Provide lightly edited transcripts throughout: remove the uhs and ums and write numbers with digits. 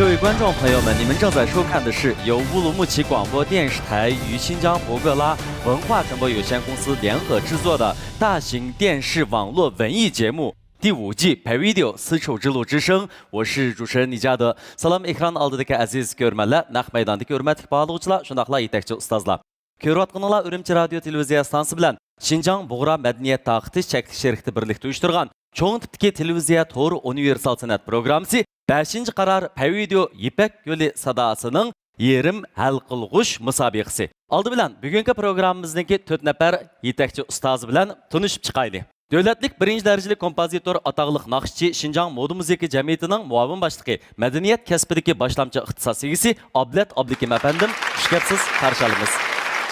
各位观众朋友们，你们正在收看的是由乌鲁木齐广播电视台与新疆博格拉文化传播有限公司联合制作的大型电视网络文艺节目第5季《Video 丝绸之路之声》，我是主持人李嘉德。Salam ekran oldidagi aziz ko'rmanlar, naq maydondagi hurmatli bağlıqçılar, shundaqla yetakchi ustozlar. Ko'rayotganinglar Urumchi radio televiziya stansi bilan Şinjan Bug'ra madaniyat taqitish chekli sherikti birlikda uyushtirgan cho'ng tipdagi televiziya to'g'ri universal san'at programmasi 5. qarar Video Yipak yo'li sadosining yerim hal qilg'ush musobaqasi. Oldi bilan bugungi programmamizniki 4 nafar yetakchi ustoz bilan tanishib chiqaylik. Davlatlik 1. darajali kompozitor ataqliq naqshchi Şinjan Moda Muziki jamiyatining muavin boshlig'i, madaniyat kasbidagi boshlamchi ixtisos egasi Ablat Abdukim afandim, xushkepsiz qarshi olamiz.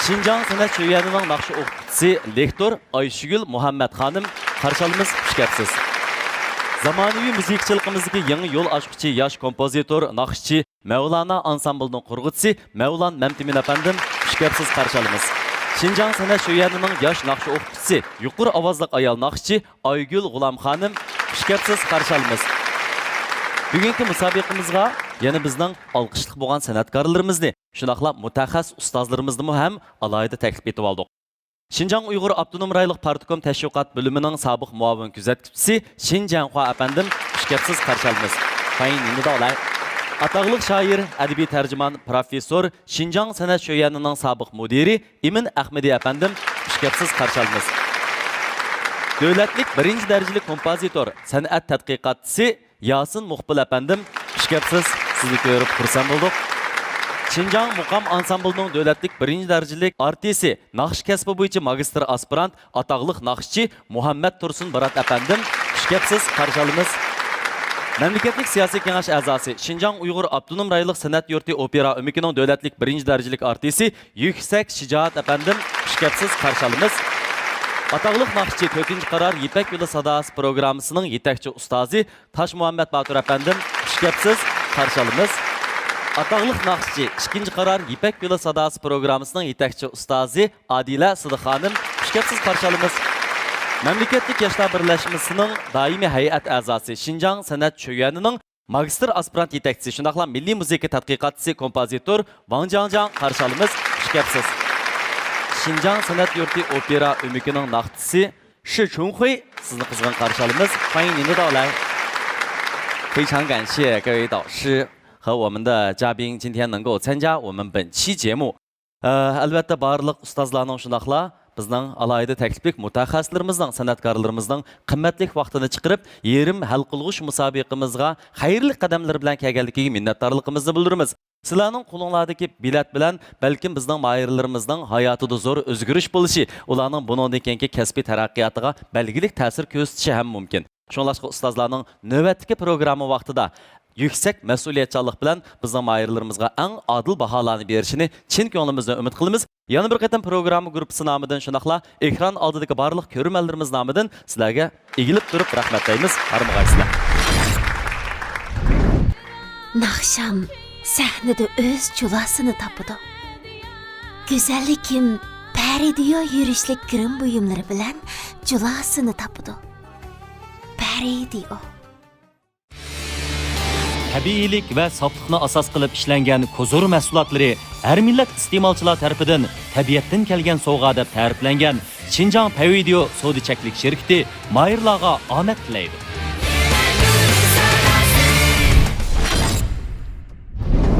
Şinjan san'at sho'yanining naqsh o'qituvchisi lektor Ayshugul Muhammad xonim qarshi olamiz, xushkepsiz. Zamonaviy muzikchiligimizdagi yangi yo'l ochquchi yosh kompozitor, naqshchi, Mevlana ansamblining qurg'uvchisi Mevlan Mamtimin afandim, xushkepsiz qarshi olamiz. Şinjan san'at sho'yanining yosh naqsh o'qituvchisi, yuqori ovozli ayol naqshchi Aygul G'ulom xonim, xushkepsiz qarshi olamiz. Bugungi musobaqamizga yana bizning olqishliq bo'lgan san'atkorlarimizni, shunaqla mutaxassis ustozlarimizni ham alohida taklif etib oldik. Şinjan Uyg'ur Abdunum rayonlik partikom tashviqot bo'limining sobiq muavin kuzatuvchisi Shinjanxo afandim, xushkepsiz qarshi olamiz. Faynindolay. Ataqliq shoir, adabiy tarjimon, professor, Şinjan san'at sho'yanining sobiq mudiri Imin Ahmedi afandim, xushkepsiz qarshi olamiz. Davlatlik 1. darajali kompozitor, san'at tadqiqotchisi Yasin Muqbil afandim, xushkepsiz, sizni ko'rib xursand bo'ldik. Şinjan Muqam ansamblining davlatlik 1. darajalik artisti, naqsh kasbi bo'yicha magistr aspirant, ataqliq naqshchi Muhammad Tursun Barat afandim, xushkepsiz qarshi olamiz. Memleketlik siyasi kengash a'zosi, Şinjan Uyg'ur Abdunum rayonlik san'at yurti opera umikining davlatlik 1. darajalik artisti Yuksak Shijoat afandim, xushkepsiz qarshi olamiz. Ataqliq naqshchi 4. qarar Yipak yo'li sadosi programmasining yetakchi ustozi Tosh Muhammad Batur afandim, xushkepsiz qarshi olamiz. Ataqliq naqshchi 2. qarar Yipak yo'li sadosi programmasining yetakchi ustozi Adila Sidiq xonim, xushkepsiz qarshi olamiz. Memleketlik yoshlar birlashmasining doimiy hay'at a'zosi, Şinjan san'at sho'yanining magistr aspirant yetakchisi, shundaqla milliy muzika tadqiqotchisi, kompozitor Wang Jianjiang qarshi olamiz, xushkepsiz. Şinjan san'at yurti opera umikining naqshchisi Shi Chunhui, sizni qizg'in qarshi olamiz. 欢迎您的到来。非常感谢各位导师和我们的嘉宾今天能够参加我们本期节目。Albatta barliq ustozlarning shundaqla bizning alohida takliflik mutaxassislarimizning, san'atkorlarimizning qimmatli vaqtini chiqarib, yerim hal qilg'ush musobaqamizga xayrli qadamlar bilan kelganligiga minnatdorligimizni bildiramiz. Sizlarning qo'linglardagi bilet bilan balkim bizning mahirlarimizning hayotida zo'r o'zgarish bo'lishi, ularning bundan keyingi kasbiy taraqqiyotiga belgilik ta'sir ko'rsatishi ham mumkin. Shunlashqa ustozlarning navbatdagi programma vaqtida yüksek mas'uliyatchanlik bilan bizning mahirlarimizga eng adil baholarni berishini chin ko'nglimizdan umid qilamiz. Yana bir qatam programma gruppasi nomidan shunaqla ekran oldidagi barliq ko'rmanlarimiz nomidan sizlarga egilib turib rahmatlaymiz. Qarmag'aysizlar. Naqsham sahnada o'z chulasini topdi. Go'zallikim Paridiyo yurishlik kirim buyumlari bilan chulasini topdi. Paridiyo tabiiylik va sofliqni asos qilib ishlangan kozor mahsulotlari har millat iste'molchilar tarafidan tabiatdan kelgan sovg'a deb ta'riflangan Şinjan Video sodichaklik sherikti mayirlarga omad tilaydi.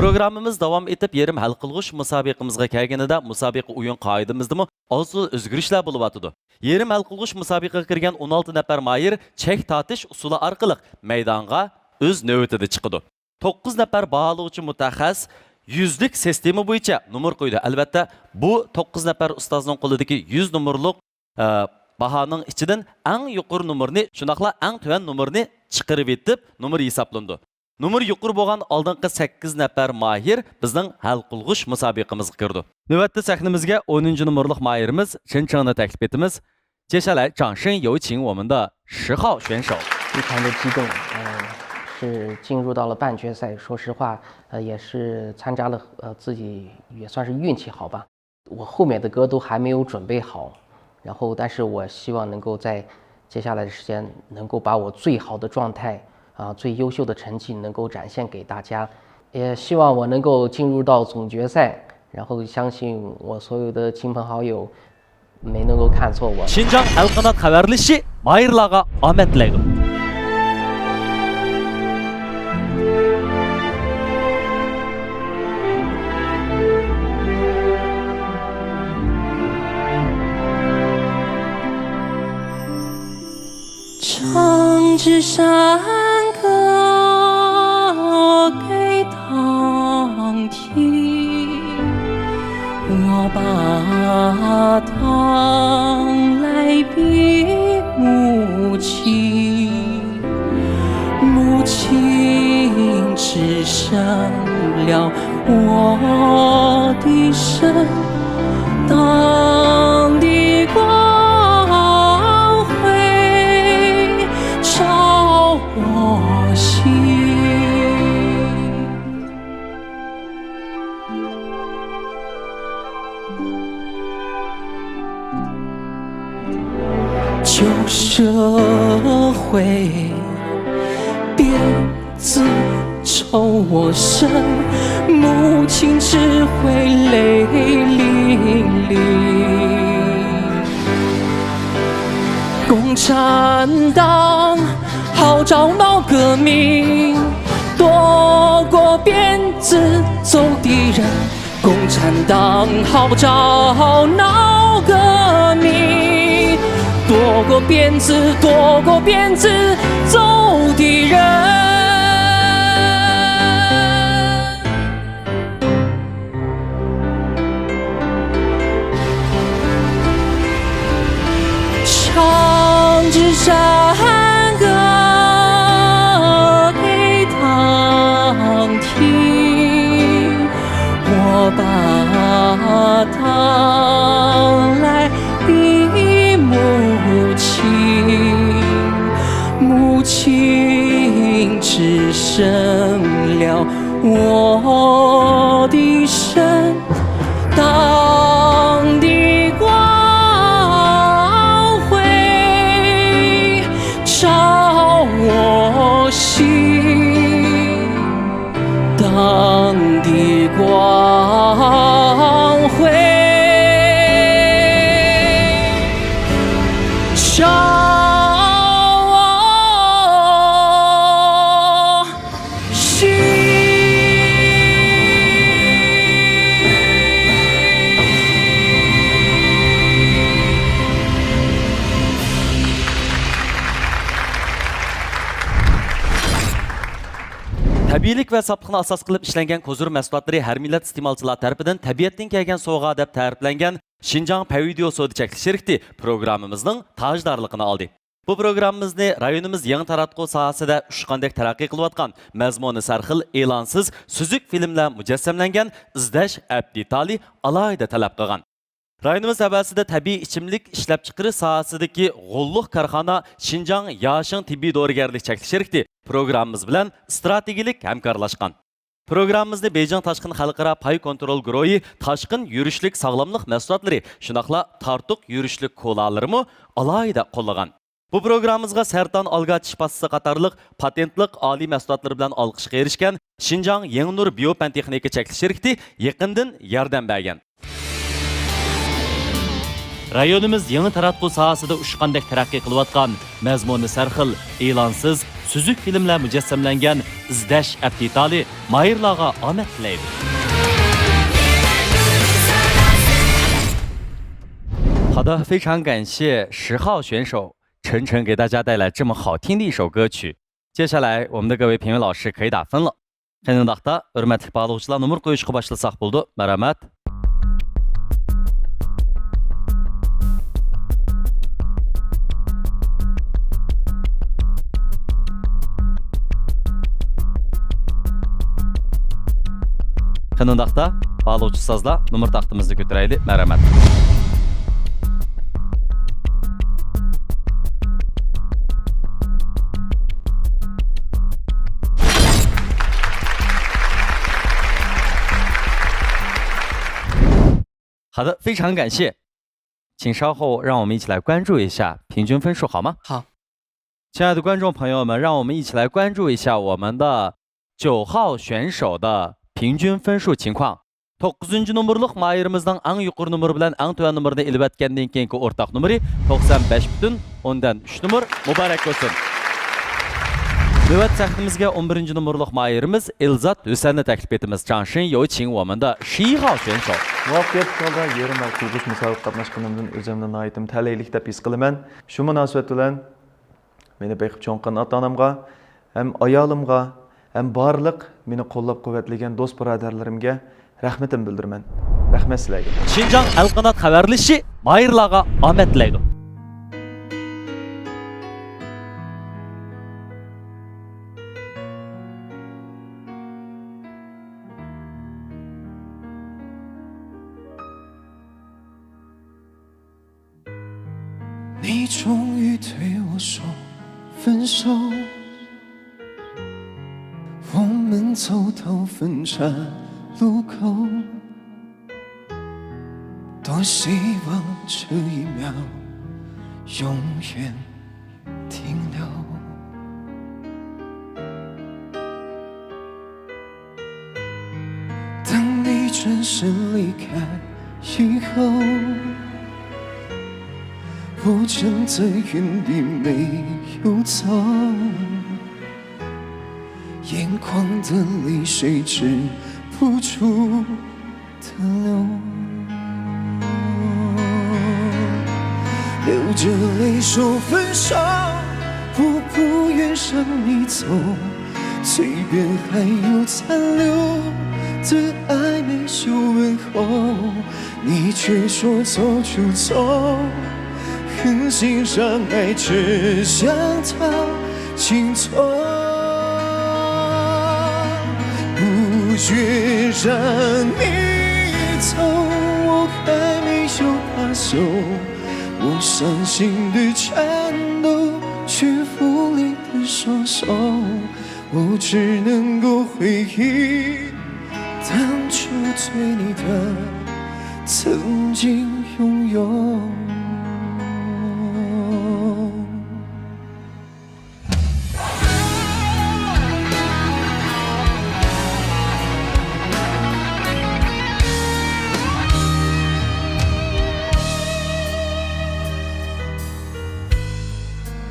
Programmamiz davom etib, yerim hal qilg'ush musobaqamizga kelganida musobaqa o'yin qoidamizdami oz o'zgarishlar bo'lyotdi. Yerim hal qilg'ush musobaqaga kirgan 16 nafar mayir chek tortish usuli orqali maydonga o'z navbatida chiqdi. 9 nafar baholovchi mutaxassis 100lik sistema bo'yicha numar qo'ydi. Albatta, bu 9 nafar ustozning qo'lidagi 100 numurlik bahoning ichidan eng yuqori numurni, shunaqla eng tuvan numurni chiqarib etib, numur hisoblandi. Numur yuqori bo'lgan oldingi 8 nafar mahir bizning hal qilg'ush musobaqamizga kirdi. Navbatda sahnamizga 10-numurlik mahirimiz Chenchengni taklif etamiz. 接下来掌声有请我们的10号选手。非常的激动，是进入到了半决赛。说实话，也是参加了，自己也算是运气好吧。我后面的歌都还没有准备好，然后但是我希望能够在接下来的时间能够把我最好的状态最优秀的成绩能够展现给大家。也希望我能够进入到总决赛，然后相信我所有的亲朋好友没能够看错我。 신장 Alqanat xabarlashi Mahirlarga omad tilaydi. 唱支山歌给唐听，我把唐来比母亲，母亲只剩了我的身，当的光辉照我心。旧社会鞭子抽我身，母亲只会泪淋漓。共产党号召闹革命，躲过鞭子走敌人。共产党号召闹革命，躲过鞭子，躲过鞭子走敌人。唱支山歌给唐听，我把唐来比母亲，母亲只剩了我的身，当的光辉照我心，当的光辉照我心。Tabiiylik va safliqni asos qilib ishlangan ko'zur mahsulotlari har millat iste'molchilar tarafidan tabiatdan kelgan sovg'a deb ta'riflangan Xinjiang Pavideo Soda chekli shirkati programmamizning tajdorligini oldi. Bu programmamizni rayonimiz yangi taratquv sohasida ushqandek taraqqiy qilayotgan, mazmuni sarxil, e'lonsiz, suzuk filmlar mujassamlangan izlash abditali alohida talab qilgan. Rayonimiz havasida tabiiy ichimlik ishlab chiqarish sohasidagi g'olliq korxona Xinjiang Yashing tibbiy dorigarlik chekli shirkati programmamiz bilan strategik hamkorlashgan. Programmamizni Beijing Tashqin xalqaro pay kontrol guruhi tashqin yurishlik sog'lomlik mahsulotlari, shunaqla tartuq yurishlik kolalarimi alohida qo'llagan. Bu programmamizga sarton olgach shifasi qatorliq patentlik oliy mahsulotlar bilan olqishga erishgan Xinjiang Yangnur Biopan texnika chekli shirkati yaqindan yordam bergan. Rayonimiz yangi taratquv sohasida ushqandek taraqqiy qilayotgan, mazmuni sarxil, e'lonsiz, suzuk filmlar mujassamlangan izlash abditali Mahirlarga omad tilaydi. 好的，非常感谢10号选手晨晨给大家带来这么好听的一首歌曲。接下来我们的各位评委老师可以打分了。Қайындақта, hürmetli bağlıqçılar numur qo'yishga başlasak bo'ldi. Marhamat. Қайындақта, bağlıqçı sazla numur taxtımızı götürəyli. Marhamat. 好的，非常感谢，请稍后让我们一起来关注一下平均分数，好吗？好，亲爱的观众朋友们，让我们一起来关注一下我们的9号选手的平均分数情况. 9. numurluq Mayirimizning eng yuqori numeri bilan eng tuvan numerini ilib o'tgandan keyingi o'rtaq numeri 95,3 numur. Muborak bo'lsin. Növbət sahnimizga 11. numurluq Mayirimiz Elzat Hüseyin'i taklif etimiz. Changshin Youqing 我们的10号选手. Muvaffaqiyat yo'lida yerim va qurilish musobaqasida qatnashganimdan o'zimni nihoyatim talaylik deb his qilaman. Shu munosabat bilan meni beqib cho'nqqan ota-onamga, ham ayolimga, ham barliq meni qo'llab-quvvatlagan do'st birodarlarimga rahmatim bildiraman. Rahmat sizlarga. Xinjiang Alqanot xabarlashi Mayirlarga omad tilaydi. 你终于对我说分手，我们走到分岔路口，多希望这一秒永远停留。当你转身离开以后，我站在原地没有走，眼眶的泪水止不住的流，流着泪说分手，我不愿让你走，嘴边还有残留的暧昧秀问候，你却说走就走，狠心让爱只想到尽头，不觉让你走，我还没有罢休，我伤心的颤抖，却无力的双手，我只能够回忆当初对你的曾经拥有。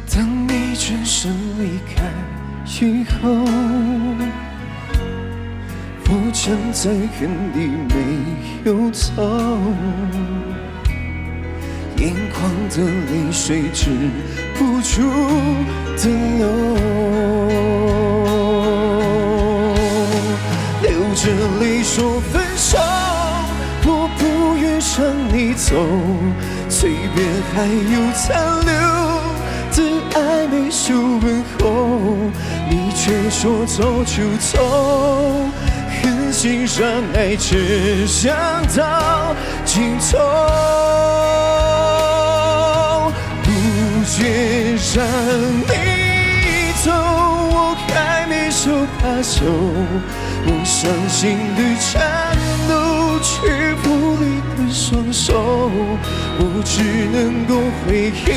当你转身离开以后，我站在原地没有走，眼眶的泪水止不住的流，流着泪说分手，我不愿让你走，嘴边还有残留的暧昧秀问候，你却说走就走，狠心让爱只想到尽头，不觉让你走，我还没有罢休，我伤心的颤抖，却无力的双手，我只能够回忆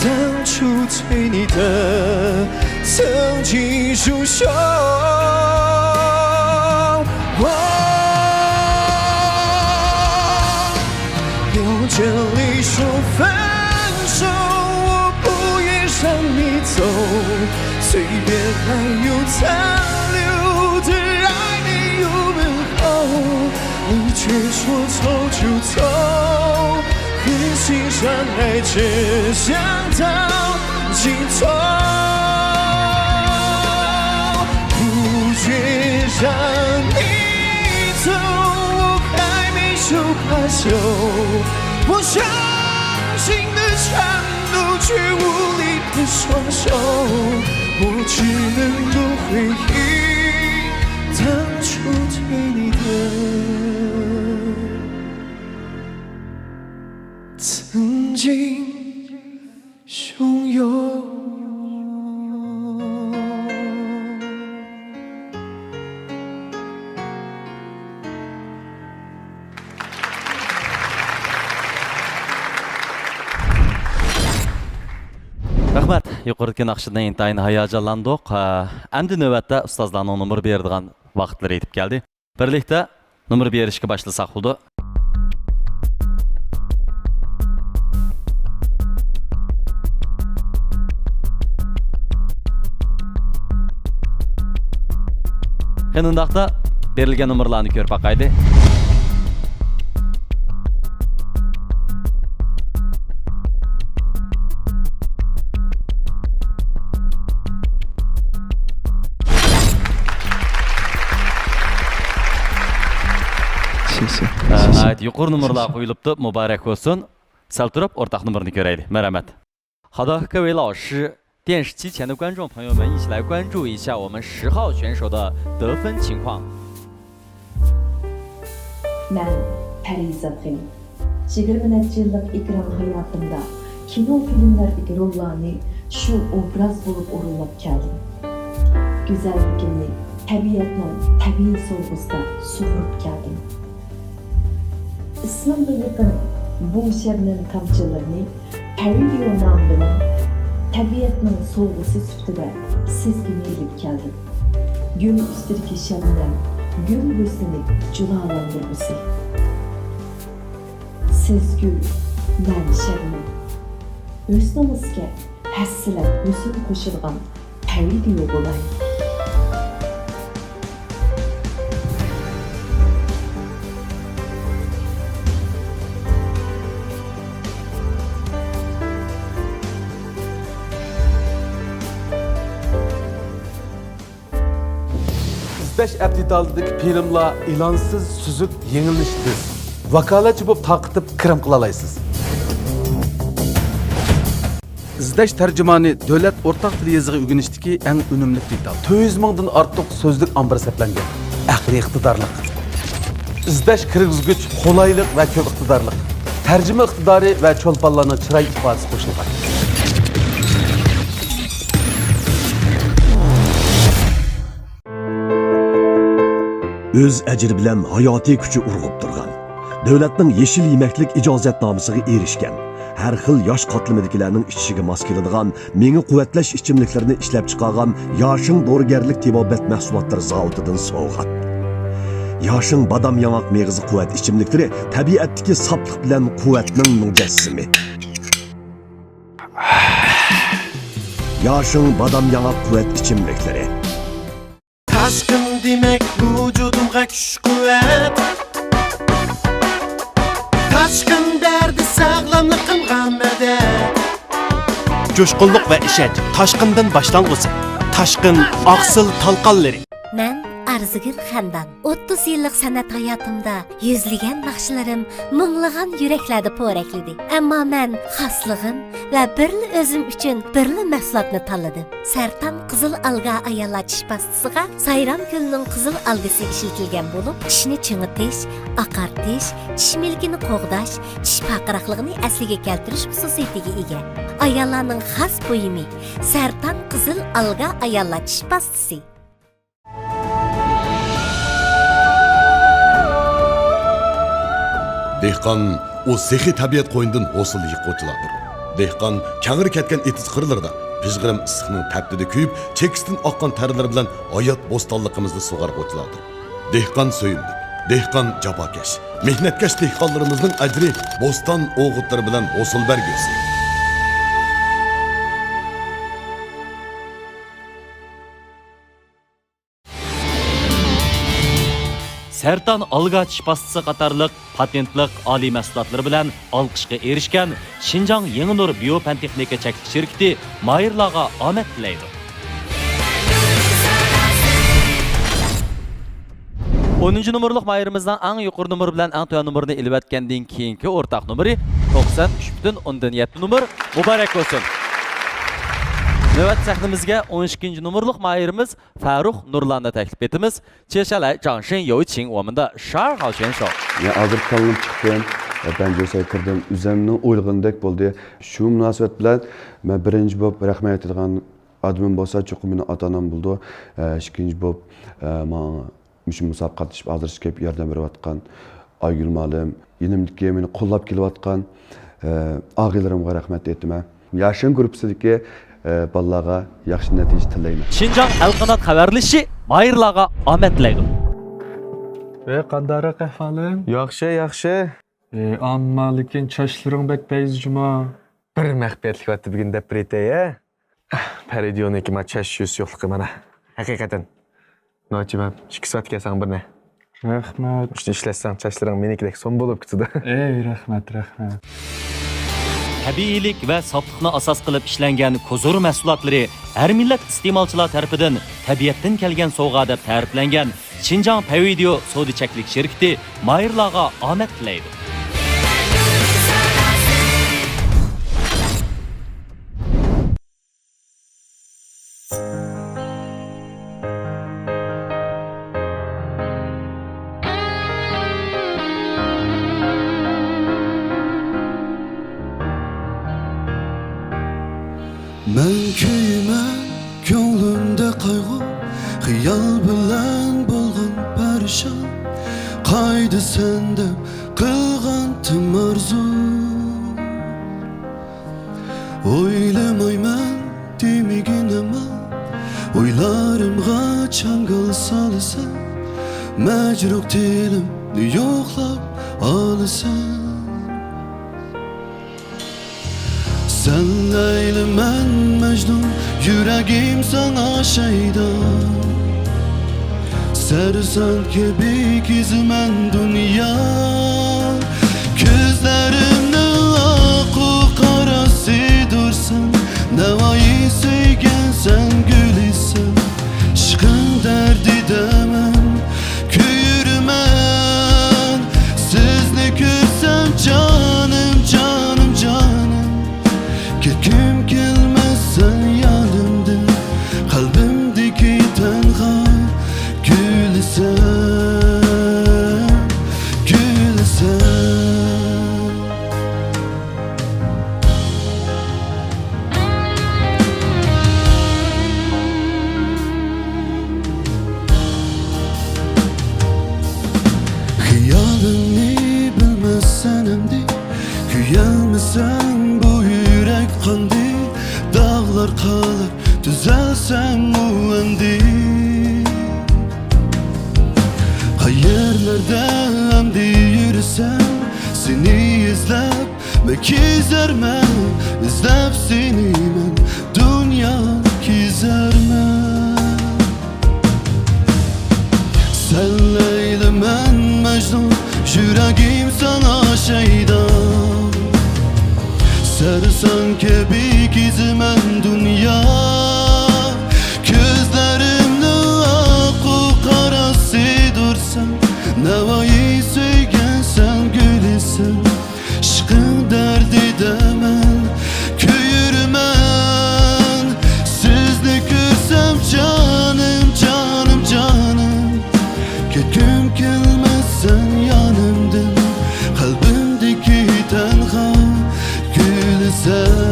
当初对你的曾经疏守，流着泪说分手，我不愿让你走，嘴边还有残留的爱没有问候，你却说走就走，狠心让爱只想到尽头，不觉让你走，我还没有罢休，我伤心的颤抖，却无力的双手，我只能够回忆当初对你的曾经拥有。Rahmat. yuqoridagi naqshdan intayin hayajonlandik. Endi navbatda ustozlarning nomer beradigan vaqtlari yetib keldi. Birlikda nomer berishga boshlasak bo'ldi. Qanındaqda berilgan nomerlarni ko'rib baqaydi. Evet, yuqori nomerlar qo'yilibdi. Muborak bo'lsin. Sal turib, o'rtaq nomerni ko'raylik. Marhamat. 好的，各位老师，电视机前的观众朋友们，一起来关注一下我们10号选手的得分情况。 Ben Parizat G'im. 20 necha yillik ekran hayotimda kino filmlardagi rollarni shu obraz bo'lib o'rinlab keldim. Go'zallikimni tabiatning tabiiy so'lg'usida sug'urib keldim. İsmimga yaqin bu shabnam tomchilarini Parizio nom bilan tabiatning so'lg'usi sifatida sizga berib keldim. Gül ustidagi shabnam gül husnini julalandirg'usi. Siz gül, ben shabnam. Husnimizga hassilab husn qo'shilgan Parizio bo'lay. İzleş eptidaldaki filmler ilansız, süzük, yenilişsiz. Vakalatçı bulup takıtıp kırım kılalaysız. İzleş tercümanı devlet ortak dili yazığı ügünüşteki en önümlü detal. 200 mingdan artık sözlük ambar seplengen. Akli iktidarlık. İzleş kirgizgüç, kolaylık ve köp iktidarlık. Tercüme iktidarı ve çolpanlarının çıray ifadesi koşulgan. Öz əcri bilan hayotiy kuchi urg'ib turgan, davlatning yeshil yemeklik ijozatnomasiga erishgan, har xil yosh qatlamidagilarning ichishiga mos keladigan, menga quvvatlash ichimliklarini ishlab chiqargan Yoshing dorigarlik tibobat mahsulotlari zavodidan sovg'at. Yoshing badam yong'oq meg'izi quvvat ichimliklari tabiatdagi soplik bilan quvvatning mujassimi. Yoshing badam yong'oq quvvat ichimliklari. Taşkın demek vücudumga kuch kuvvet. Taşkın derdi sağlamlıkımga medet. Coşkunluk ve işenç taşkından başlangıcı. Taşkın aksıl talqanları. Ben Arzigul Xandan. 30 yıllık sanat hayatımda yüzlügen nakşlarım, munglagan yüreklerde po'raklidi. Ama ben xaslığım ve birli özüm üçün birli mahsulotni tanladım. Sertan qizil alga ayolatish pastisiga Sayram gülünün qizil algısı işletilgen bulup, tishni chingitish, aqartish, tish milkini qo'g'dash, tish paqiraqligini asliga keltirish xususiyatiga ega. Ayollarning xas buyumi Sertan qizil alga ayolatish pastisi. Dehqon o sehi tabiat qo'yindan hosil yiquvchilardir. Dehqon kangri ketgan etiz qirlarida pijg'irim issiqning taptida kuyib, chekisdan oqqan tarlar bilan hayot bo'stonligimizni sug'arg'uvchilardir. Dehqon so'yimlik, dehqon jafokash, mehnatkash dehqonlarimizning ajri bo'ston o'g'utlari bilan hosil bergusi. Sertan alga tish pastisi qatorliq patentliq oliy mahsulotlari bilan olqishga erishgan Xinjiang Yangi Nur Biopan texnika cheklik shirkati mayirlarga omad tilaydi. 10 nomerlik mayirimizdan eng yuqori nomer bilan eng to'yon nomerni ilib o'tgandan keyingi o'rtaq nomeri 93.7 nomer. Muborak bo'lsin. Növbət sahnimizga 12. nomerlik mayirimiz Farruh Nurlan'da taklif etimiz. 接下来掌声有请我们的12号选手。 Hazır kalınıp çıktım. Ben Josay kirdim. Üzemnin oylığındek buldu. Şu münasebet bilen ben birinci bop rahmet ettiğim adımın bolsa çok meni ata-onam buldu. İkinci bop bana müşüm musabaqaga qatnashib hazır kelib yordam berib atgan Aygül Malim, yenimlikka meni qo'llab kelib atgan og'aylarimga rahmat aytaman. Yoshing gruppasidagi balalarga yaxshi natija tilayman. Şinjan Elqanat xabarlashi Mayırlarga omad tilaydi. Qandarak ahvoling? Yaxshi, yaxshi. Ammo lekin chochlaring bek payzjuma. Bir mahbiyatlik vaqti bugun deb biretay-a. Paridioniki ma chash yuz yo'qligi mana. Haqiqatan. Nochibam, 2 soat kelsan birni. Rahmat. Shuni ishlasang chashlaring menikidek son bo'lib ketdi. Rahmat. Tabiiylik va sofliqni asos qilib ishlangan kozor mahsulotlari har millat iste'molchilar tarafidan tabiatdan kelgan sovg'a deb ta'riflangan Xinjiang Pavideo sodichaklik shirkati Mayırlarga omad tilaydi. Men kuyman, ko'nglimda qayg'u, xiyol bilan bo'lgan parishon. Qayda sen deb qilgan arzu. O'ylamayman demagin ama, o'ylarimga changal solsan. Majruh dilimni yo'qlab olasan. Sen Leyla ben Mecnun, yüreğim sana şeydan. Sersan gibi gizmen dünya. Gözlerimde akı karası dursan. Nevayı söygen sen gülüsen. Şıkın derdi demem, köyürmen. Sizle görsem canım. Kim gelmezsen yanımda, kalbimdeki tenha gülsen. Hiyalını bilmezsen emdi, güyelmesen bu yürek kandı. Dağlar kalır, düzelsen o endi. Hayırlarda emdi yürüsem, seni izlep ve kizermem. İzlep seni ben, dünya kizermem. Sen Leyla ben Mecnun, yüreğim sana şeydan. Sersan gibi gizmen dünya. Gözlerimde akı karası dursan. Nevayı söygen sen gülüsen. Şıkın derdi demen, köyürmen. Sizle görsem canım. Köküm gelmezsen yanımdan, kalbimdeki tenha gülsen.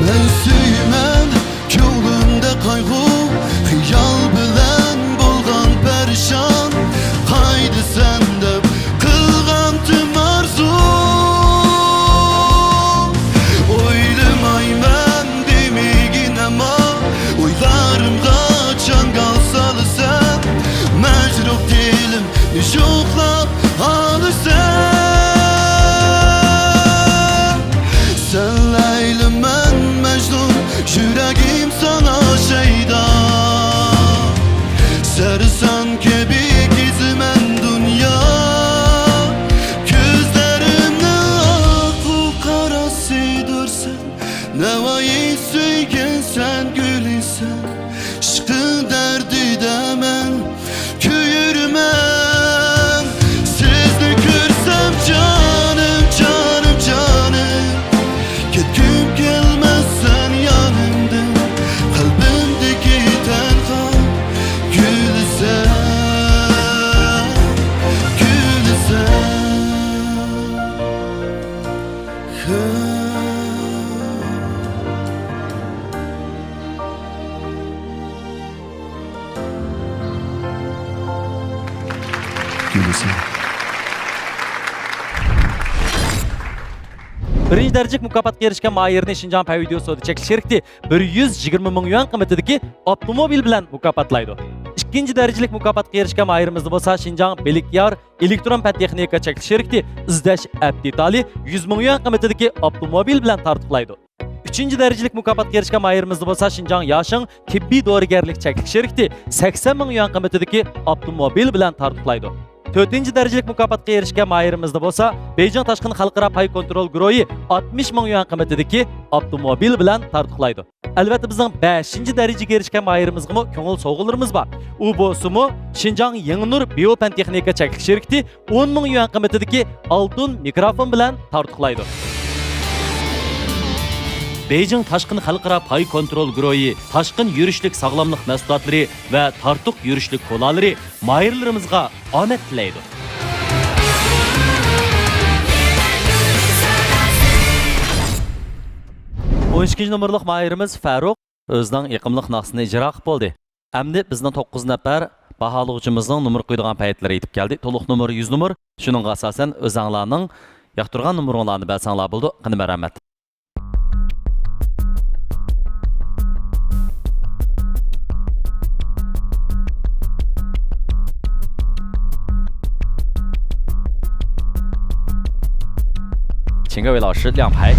Men süymem, ko'nglimda qayg'u, xiyol bilan bo'lgan perişan. Qayda sen deb qilgan arzu. Oylamayman demegin ama, o'ylarimga changal solsan. Majruh dilim yo'qlab olasan. Sen Leyla ben Mecnun, yüreğim sana şeydan. Sersan gibi gizmen dünya. Gözlerimde akı karası dursan. Nevayı söygen sen gülüsen. Şıkın derdi demen, köyürmen. Sizle görsem bo'lsin. Birinci derecelik mukofotga erishgan Mayerni Şinjan Pay Video Sodi çekiliş şirkati 120 ming yuan qiymatidagi avtomobil bilan mukofotlaydi. İkinci derecelik mukofotga erishgan Mayerimiz bo'lsa Şinjan Belikyar elektron fan texnika çekiliş şirkati izlash aptitali 100 ming yuan qiymatidagi avtomobil bilan tartiblaydi. Üçüncü derecelik mukofotga erishgan Mayerimiz bo'lsa Şinjan Yaşın tibbiy dorigarlik çekiliş şirkati 80 ming yuan qiymatidagi avtomobil bilan tartiblaydi. 4. derecelik mukofotga erishgan Mayerimizda bo'lsa, Beyjing Tashqin xalqaro pay kontrol guruhi 60 ming yuan qiymatidagi avtomobil bilan tartiblaydi. Albatta bizning 5. darajaga erishgan Mayerimizga ko'ngil sovg'alarimiz bor. U bo'lsa-mu Şinjan Yangnur Biofan Texnika çekiliş şirkati 10 ming yuan qiymatidagi oltin mikrofon bilan tartiblaydi. Beyjing Tashqin xalqaro pay kontrol guruhi, tashqin yurishlik sog'lomlik mahsulotlari va tartuq yurishlik qo'lolari mayirlarimizga omad tilaydi. On 12 numaralı mayirimiz Farruq o'zining yiqimliq naqsini ijro qilib bo'ldi. Endi bizning 9 nafar baholuvchimizning nomer qo'ydigan paytlari yetib keldi. To'liq nomer 100 nomer. Shuning asosan o'zinglarning yoqtirgan nomerlarni bilsanglar bo'ldi. Qani rahmat.请各位老师亮牌。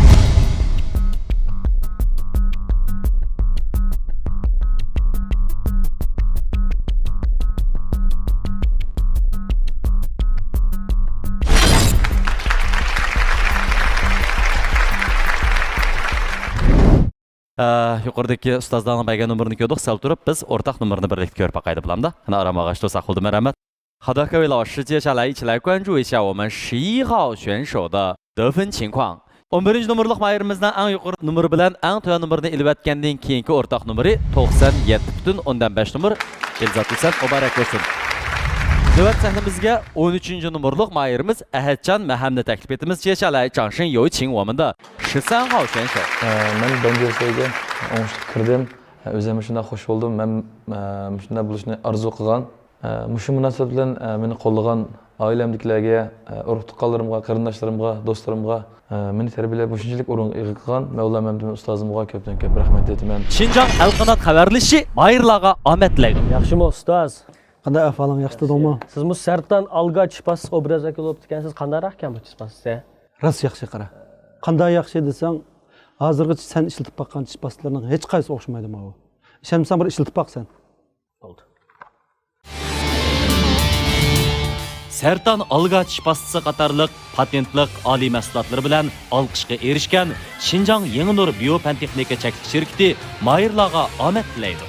Yuqoridagi ustozlarning bergan nomerini ko'rdik, sal turib biz o'rtaq nomerni birlikda ko'rib boqaylik bilamda. Ana aramaga to'saq qildim, rahmat. 好的，各位老师，接下来一起来关注一下我们11号选手的得分情况。11 nomerlik mayerimizdan eng yuqori nomer bilan eng to'ya nomerni ilib o'tgandan keyingi o'rtaq nomeri 97.5 nomer. Elzat Husan muborak bo'lsin. Navbat sahnamizga 13 nomerlik mayerimiz Ahadjon Mahamni taklif etamiz. 接下来掌声有请我们的13号选手。 Men Benjosayga o'ngishli kirdim. O'zim shunday xush bo'ldim. Men shunday bo'lishni orzu qilgan. Mushu munosabat bilan meni qo'llagan oilamdagilarga, urug' tuqqanlarimga, qarindoshlarimga, do'stlarimga meni tarbiyalab shunchalik o'rin qilgan Mavla Mamdun ustozimga ko'pdan ko'p rahmat aytaman. Şinjan Alqanat xabarlashi mayirlarga omad tilaydi. Yaxshimi ustoz? Qanday ahvoling, yaxshidingmi? Siz bu sartdan alga chipasiz obraz kelib ekansiz, qandayroq ekan bu chipasiz? Ras yaxshi qara. Qanday yaxshi desang, hozirgacha sen ishlatib baqqan chipaslarning hech qaysi o'xshamaydi mana bu. Ishonmasam bir ishlatib baqsan. Bo'ldi. Sertan alga chipasisi qatorliq patentliq oliy mahsulotlari bilan olqishga erishgan Şinjan Yangnur Biofan Texnika çekiliş şirkati mayirlarga omad tilaydi.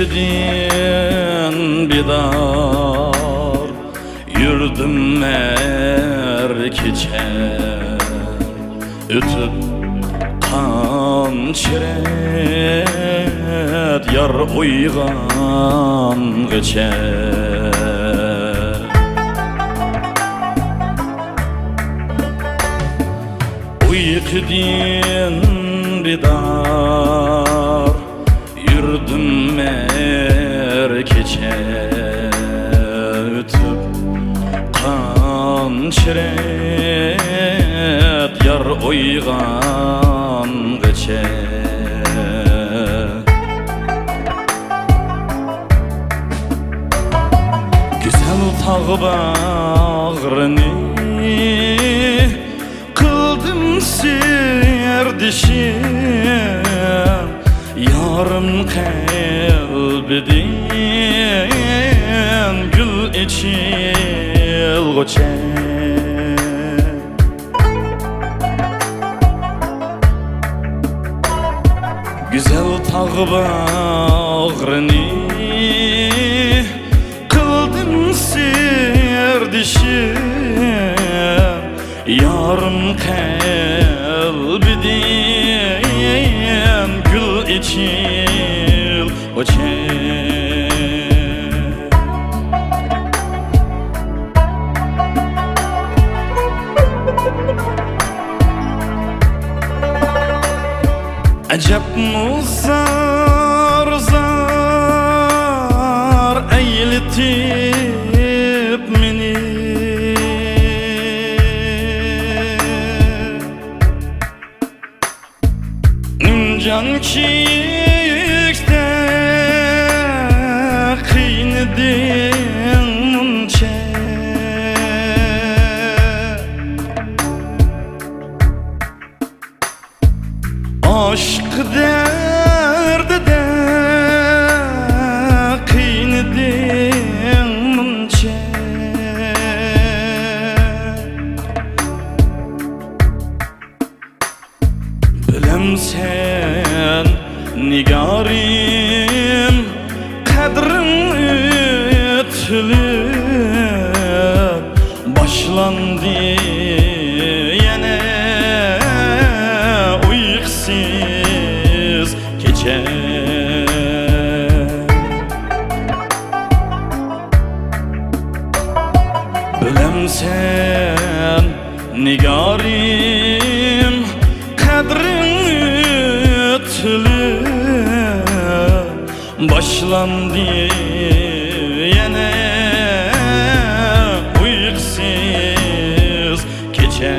Uykudan bidar yürüdüm her gece ötüp kan çiret yar uygan gece Uykudan bidar yürüdüm her gece ötüp kan çiret yar uygan gece güzel tağ bağrını kıldım serdişim yarım kalbiden gül içil goçe güzel tağ bağrını kıldın serdişim yarım kalbiden içil uçer. Acep muzar zar eğletip meni Can kiyikte kıynedin munçe Aşk derdide kıynedin munçe Bilem sen nigarim kadrin ötülüp başlandı yine uykusuz gece Bilem sen nigarim kadrin ötülüp başlandı yine uykusuz gece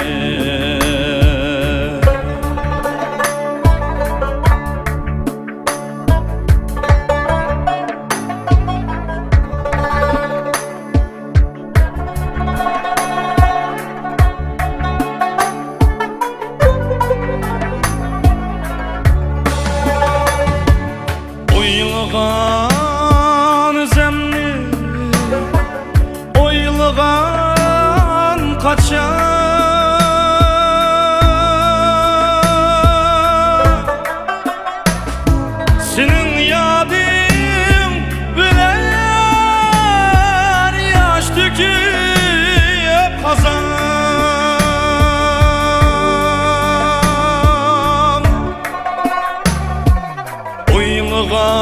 Oylagan zemni oylagan kaçar Senin yadın bilen yaş döküp hazan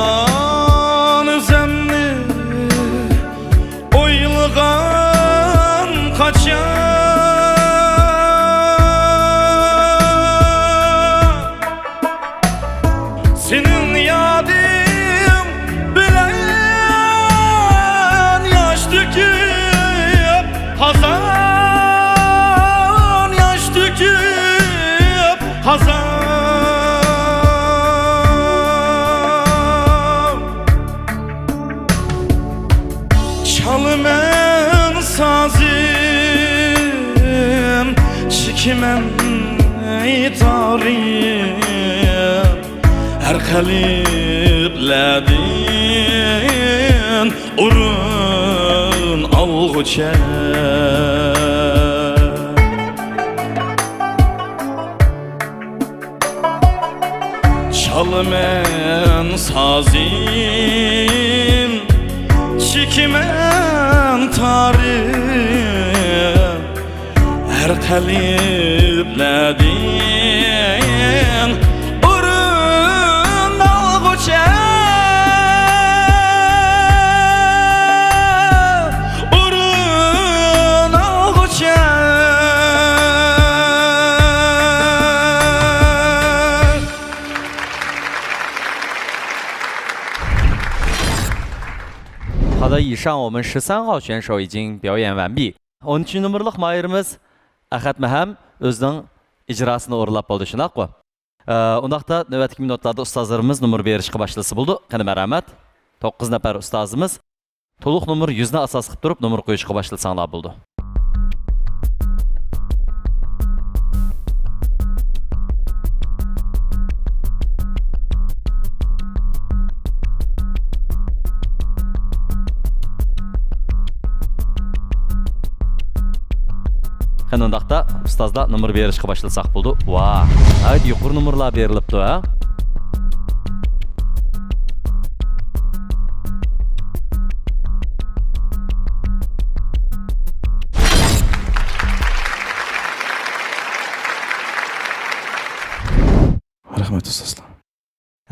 Oylagan zemni oylagan kaçar Senin yadın bilen yaş döküp hazan yaş döküp hazan Çalımen sazim çikimen itarim Her kalipledin urun algıça Çalımen sazim çikimen tarim Her kalipledin urun algıça Urun algıça好的，以上我们13号选手已经表演完毕。13 numaralık mayırımız Ahad Maham özünün icrasını orlap oldu şunaq-qı. Ondaqda növbətki minutlarda ustazlarımız numar berişqi başlısı buldu. Qani mərəmət. 9 nəfər ustazımız toluq numar 100-nə asas qıb durub numar qoyuşqı başlısanlar buldu. Qani ondaqda ustazlar numar berişqi başlasaq buldu. Vaa, haydi yuqur numurlar berilibdi ha. Rahmet ustazlar.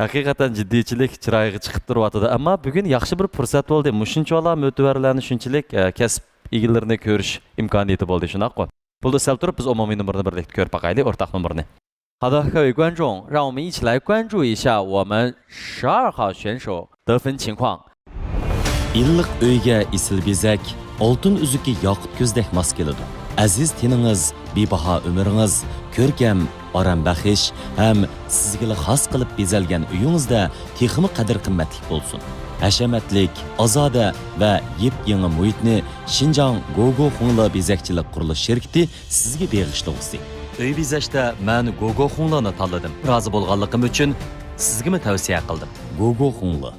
Haqiqatan jiddiychilik chiroyiga chiqib turyapti. Ammo bugun yaxshi bir fursat bo'ldi. Mushunchalar mo'tivarlarni shunchalik kasb egillarini ko'rish imkoniyati bo'ldi, shunaqmi? Bo'ldi, sal turib biz umumiy nomerni birlikda ko'rib boqaylik, o'rtaq nomerni. 好的，各位观众，让我们一起来关注一下我们12号选手得分情况。 İlliq uyga isil bezak, oltin uzukka yoqut ko'zdek mos keladi. Aziz teningiz, bebaho umringiz, ko'rkam, orambaxish ham sizga xos qilib bezalgan uyingizda texmi qadr qimmatli bo'lsin. Hashamatlik, ozoda va yep-yangi muhitni Xinjiang Gogo Xungla bezakchilik qurilish shirkati sizga beg'ishlag'usi. Uy bezashda men Gogo Xunglani tanladim. Rozi bo'lganligim uchun sizga tavsiya qildim. Gogo Xungla.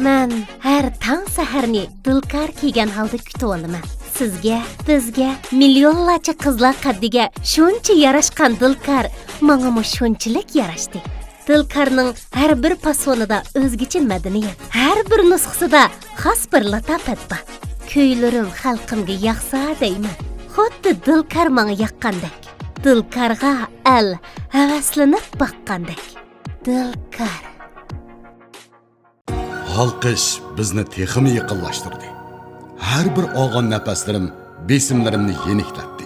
Men har tong saharni dilkar kiygan holda kutib olaman. Sizga, bizga, millionlarcha qizlar qaddiga shuncha yarashgan dilkar menga shunchalik yarashdi. Dilkarning har bir fasonida o'zgacha madaniyat, har bir nusxasida xos bir latofat bor. Kuylarim xalqimga yoqsa deyman. Xuddi dilkar menga yoqqandek. Dilkarga al havaslanib boqqandek. Dilkar. Halqish bizni texmi yaqinlashtirdi. Har bir olgan nafaslarim, besimlarimni yeniklatdi.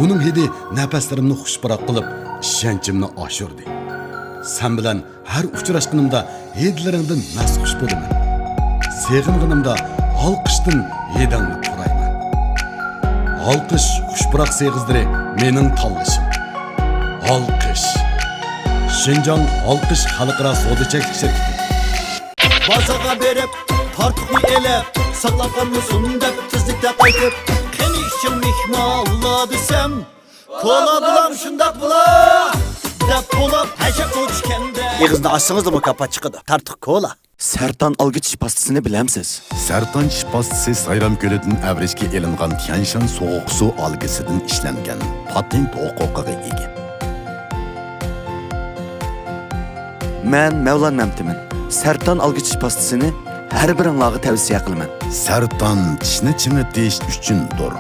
Uning hidi nafaslarimni xushbaroq qilib, ishonchimni oshirdi. Sen bilan har uchrashganimda hidlaringdan masxush bo'laman. Seg'inganimda halqishdan hidingni turayman. Halqish xushbaroq seg'izlari mening tanlashim. Halqish. Xinjiang Halqish xalqaro savdo-chekilik shirkati. Bazaga berip, tartıqni elep, saqlaqanını sundep, tizlikte qaytib, qeni işin mihna Allah desem, kola bulam şundak bula, dep bulap həşə qoçkende. Eğizini açsınız da mı kapat çıkıdı? Tartık kola. Sertan algıç pastasını bilemsiz. Sertan pastası Sayram Gölü'nün əvrişki elingan Tianshan soğuk su algısıdan işlengen patent hukukiga ega. Men Mevlan Memtimin. Sertan algıç pastasını her birinlarga tavsiye qilman. Sertan tishni chimitish uchundir.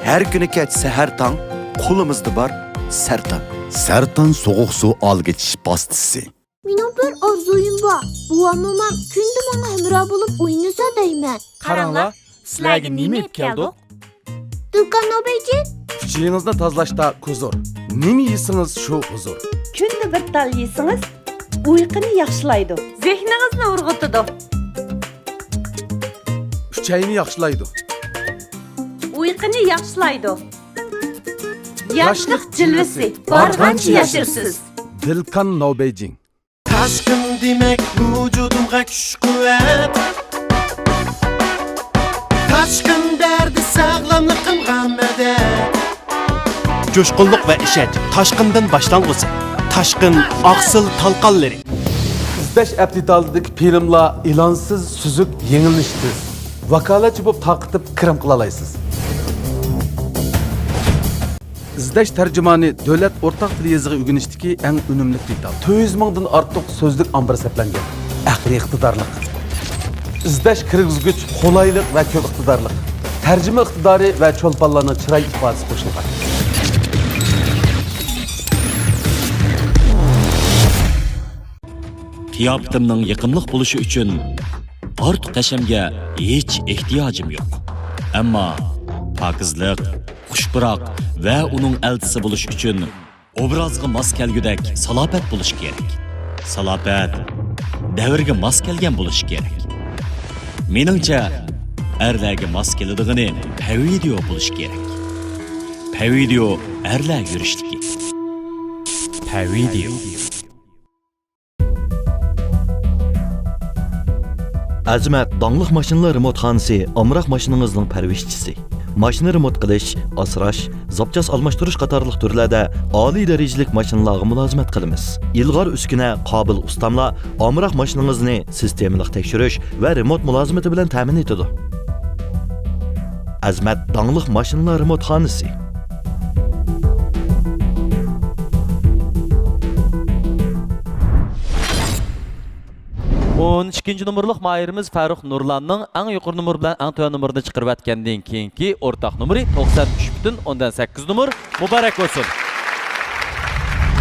Her günü kech sahar tong qo'limizda bor Sertan. Sertan soğuk su algıç pastası. Mening bir orzuyum bor. Buvam momam kunda menga hamroh bo'lib o'ynasa deyman. Qaranglar, sizlarga nima yeb keldik? Dilkan Nobeyji, Kuchingizni tozalashda huzur. Nima yeysiz shu huzur. Kunda bir tal yeysiz, uyquni yaxshilaydi. Zehningizni urg'itadi. Uchayni yaxshilaydi. Uyquni yaxshilaydi. Yoshlik jilvasi, bargancha yashirsiz. Dilkan Nobeyjing. Taşkın demek vücudumga kuch quvvat. Taşkın derdi sağlamlıqimga madad. Coşqunluq va ishonch Toshqindan boshlang'usi. Toshqin oqsil talqonlari. İzdash aptitaldagi filmlar ilonsiz, suzuk, yengilishsiz. Vakolatchi bo'lib taqitib kirim qila olasiz. İzdash tarjimoni davlat o'rtaq til yoziqi o'rganishdagi eng unumli detal. 400 mingdan ortiq so'zlik ombir saqlangan. Aqliy iqtidorlik. İzdash kirgizgich, qo'laylik va ko'p iqtidorlik. Tarjima iqtidori va cho'lponlarning chiroy ifodasi qo'shilgan. Qiyofatimning yiqimliq bo'lishi uchun ortiq qashamga hech ehtiyojim yo'q. Ammo pokizlik, xushbiroq va uning eltisi bo'lish uchun obrazga mos kelgudek salofat bo'lish kerak. Salofat davrga mos kelgan bo'lish kerak. Meningcha erlarga mos keladigini pavidio bo'lish kerak. Pavidio erlar yurishdiki. Pavidio. Azmat dаңlıq maşınlar remotxanası amraq maşınınızın pərvişçisi. Maşını remot qilish, asrash, zapchas almashtirish qatorliq turlarda oliy darajalik maşınlarga mulozimat qilamiz. Ilg'or uskuna qobil ustamlar amraq mashiningizni sistemalik tekshirish va remot mulozimati bilan ta'min etadi. Azmat dаңlıq maşınlar remotxanası. 12 numurluq mayirimiz Farruh Nurlanning eng yuqori numur bilan eng to'g'ri numurni chiqarib atgandan keyingi o'rtaq numeri 93.8 numur muborak bo'lsin.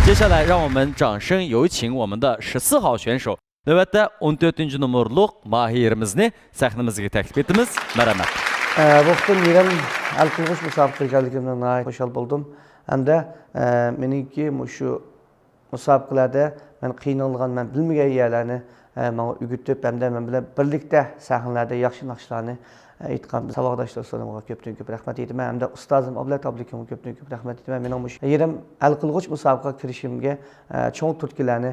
接下来，让我们掌声有请我们的14号选手。Növətdə 14. numurluq mahirimizni sahnamizga taklif etimiz. Mərhəmət. Vaqtın yerim hal qilg'ish musobaqaga kelganligimdan nihoyat xushal bo'ldim. Hamda meniki shu musobaqalarda men qiynalgan, men bilmagan yerlarni menga o'rgatib, hamda men bilan birlikda sahnalarda yaxshi naqshlarni aytgan saboqdosh do'stlarimga ko'p rahmat aytaman. Hamda ustozim Ablat Ablikimga ko'p rahmat aytaman. Mening shu yerim hal qilg'ich musobaqaga kirishimga cho'ng turtkilarni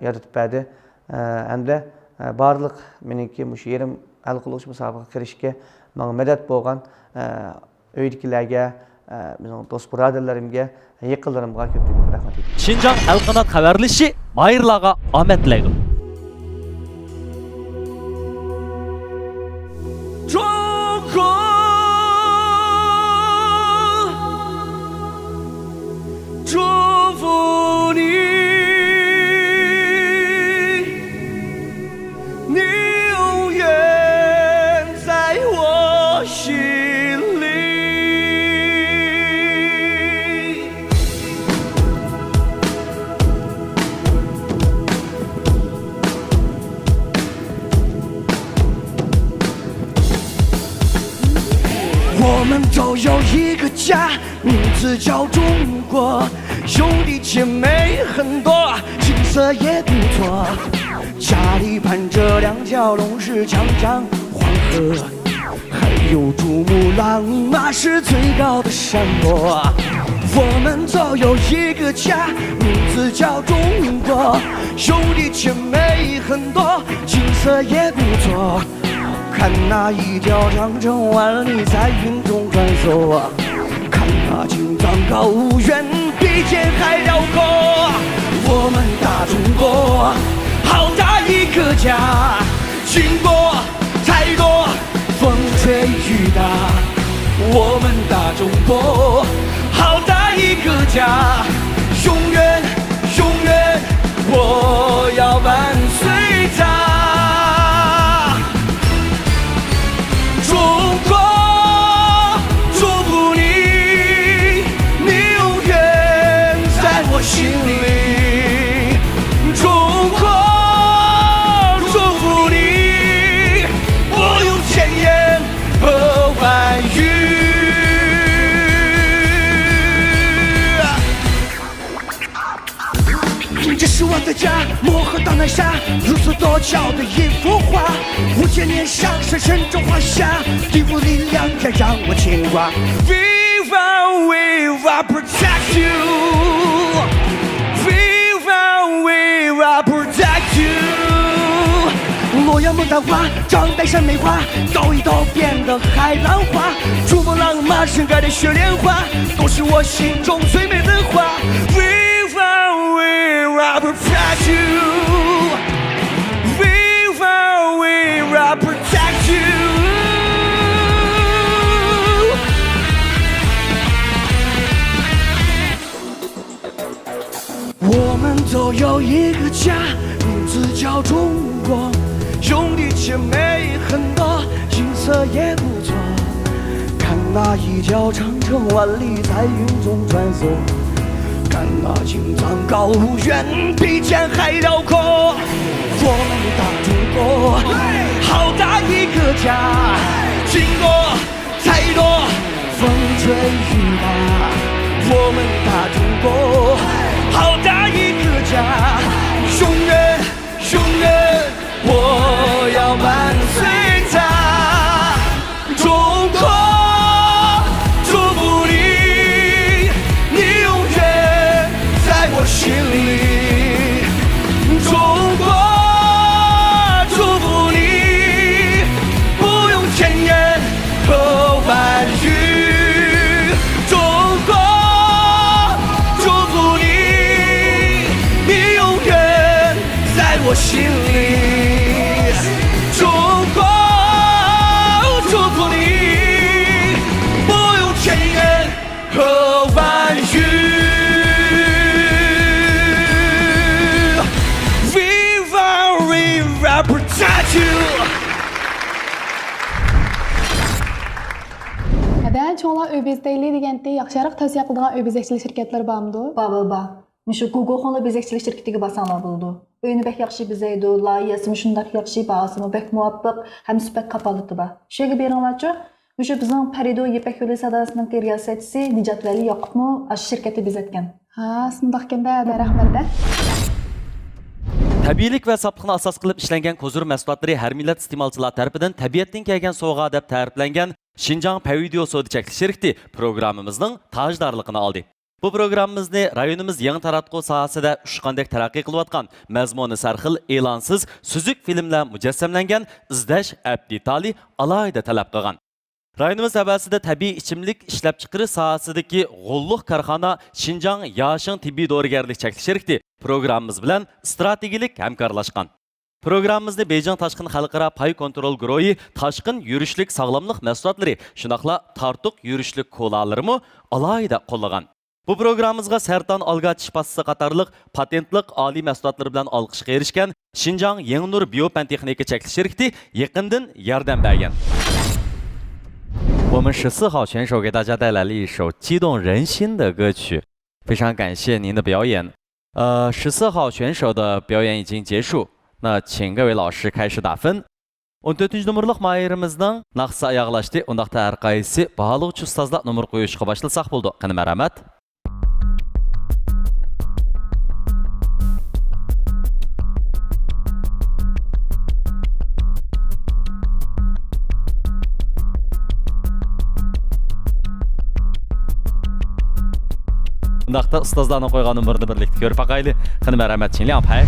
yaratib berdi. Hamda barliq meniki shu yerim hal qilg'ich musobaqaga kirishga menga madad bo'lgan uydagilarga, mening do'st birodarlarimga, yaqinlarimga ko'p rahmat aytaman. Şinjan El Qanat xabarlashi mahirlarga omad tilaydi. 中国，祝福你，你永远在我心里。我们都有一个家，名字叫中国，兄弟姐妹很多，景色也不错。家里盘着2条龙，是长江、黄河，还有珠穆朗玛是最高的山坡。我们都有一个家，名字叫中国，兄弟姐妹很多，景色也不错。看那一条长城万里在云中穿梭，看那青藏高原比肩还辽阔。我们大中国，好大一个家，经过太多风吹雨打。我们大中国，好大一个家，永远永远我要伴随它。中国，祝福你，你永远在我心里。中国，祝福你，不用千言和万语。这是我的家，漠河到南沙，如此多娇的一幅画。5000年上深深中华夏，第五力量也让我牵挂。Viva Viva protect you, Viva Viva protect you。洛阳牡丹花，长白山梅花，抖一抖变得海浪花。珠穆朗玛盛开的雪莲花，都是我心中最美的花。Viva protect you, Viva protect you。我们都有一个家，名字叫中国，兄弟姐妹很多，景色也不错。看那一条长城万里在云中穿梭，看那青藏高原比肩还辽阔。我们大中国，好大一个家，经过太多风吹雨打。我们大中国，好大一个家，永远永远我要伴随它。中国，祝福你，你永远在我心里。中国，祝福你，不用千言和万语。中国，祝福你，你永远在我心里。中国，祝福你，不用千言和万语。Viva protect you。 Çoğunlar ÖBZ'de degende yaxşıroq tavsiya qiladigan ÖBZchilik şirketleri bormi? Bor. Şu Google xonla bezekçilik şirketiga basanlar buldu. Öýünü bek yaxşı bizeydi, layihasy şundaq yaxşı, bahasy bek muwaffiq, hem süpet kapalıtı ba. Şeýle beriňlarçy, şu bizning Parido Ipek Ýoly sadasynyň riýasatçysy Nijat Weli Ýakupmy aş şirketi bezetken. Ha, şundaq-da rahmat. Tabiiylik ve saplıqni asas qilib ishlangan kozur mahsulotlari har millat iste'molchilar tarafidan tabiatdan kelgan sovg'a deb ta'riflangan Şinjan Pavideo Sodi Çeklik şirketi programımızın tajdorligini oldi. Bu programımızda rayonimiz yangi taratquv sohasida ushqandek taraqqiy qilayotgan mazmuni sarxil e'lonsiz suzuk filmlar mujassamlangan izlash abditali alayda talab qilgan. Rayonimiz havasida tabiiy ichimlik ishlab chiqarish sohasidagi g'olluq korxona Şinjan Yaşın Tibbiy Dorigarlik Çeklik şirketi programımız bilan strategik hamkorlashgan. Programımızda Beyjan Taşqın Xalqaro Pay Kontrol Guruhi taşqın yurishlik sog'lomlik mahsulotlari, shunaqla tartuq yurishlik kolalarımı alayda qo'llagan. Bu programımızga Sertan Algaç şifası qatarlıq patentlik ali mahsulotlar bilan olqishga erishgan Şinjan Yangnur Biopentexnika Çeklik şirketi yaqindan yordam bergan. 我们14号选手给大家带来了一首激动人心的歌曲，非常感谢您的表演。14号选手的表演已经结束，那请各位老师开始打分。 14 numurluq mayirimizning naqsi oyoqlashdi. Undaqda har qaysi baholuvchi ustozlar numur qo'yishga boshlasak bo'ldi. Qani marhamat. Undaqda ustozlarning qo'ygan numurni birlikda ko'rib baqayli. Qani marhamat, chinli ampay.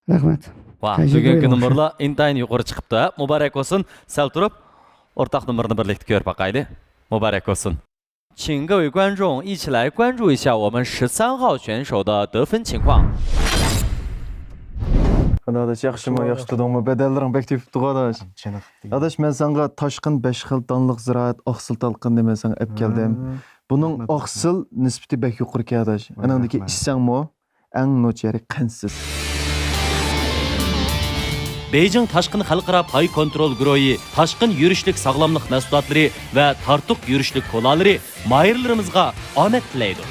Rahmat. Va, bugungi numurlar intayin yuqori chiqibdi. Muborak bo'lsin. Sal turib, o'rtaq numurni birlikda ko'rib baqayli. Muborak bo'lsin. 请各位观众一起来关注一下我们13号选手的得分情况。 Adaş yaxşımı, yaxşı tudummu? Bedellerin bek tüptü adaş. Adaş, men sana taşqın 5 xil danlıq ziraat, aqsil talqın demen sana ep geldim. Bunun aqsil nisbeti bek yuqur ki adaş. Anandaki işsen mu? En noçeri qansiz. Beyjing Taşqın Xalqaro Pay Kontrol Guruhi taşqın yurishlik sog'lomlik mahsulotlari va tartuq yurishlik kolalari mayirlarimizga omad tilaydi.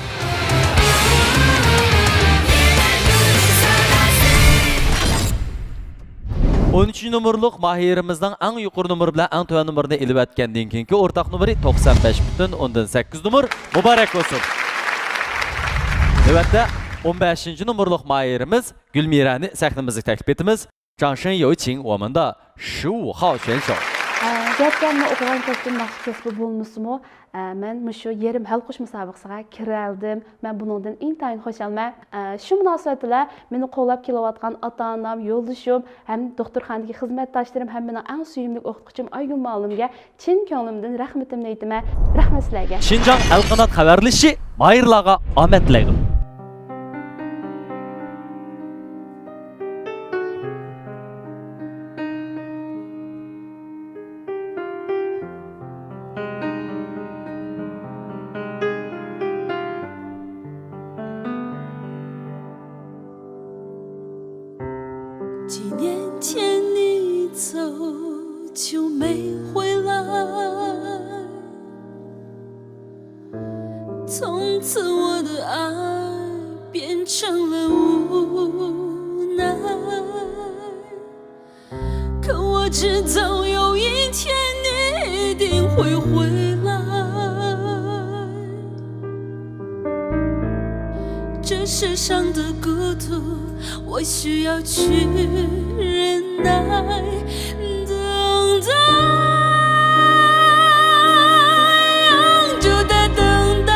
numurluq mahirimizning eng yuqori numur bilan eng to'g'ri numurni ilib o'tgandan keyingi o'rtaq numuri 95,8 numur. Muborak bo'lsin. Navbatda 15 numurluq mahirimiz Gulmirani sahnamizga taklif etamiz. 掌声有请我们的15号选手。 Gaplarni o'qigan kasbim maxsus kasbi bo'lmasimi? Men shu yerim hal qo'sh musobaqasiga kiraldim. Men bundan intayin xushalman. Shu munosabat bilan meni qo'llab kelayotgan ota-onam, yo'ldoshim, ham doktorxonadagi xizmatdoshlarim, ham mening eng suyimli o'qituvchim Aygul muallimga chin ko'nglimdan rahmatimni aytaman. Rahmat sizlarga. Şinjan Alqanat xabarlashi mayirlarga omad tilaydi. 几年前你走就没回来，从此我的爱变成了无奈。可我知道有一天你一定会回来，这世上的孤独我需要去忍耐，等待，就在等待，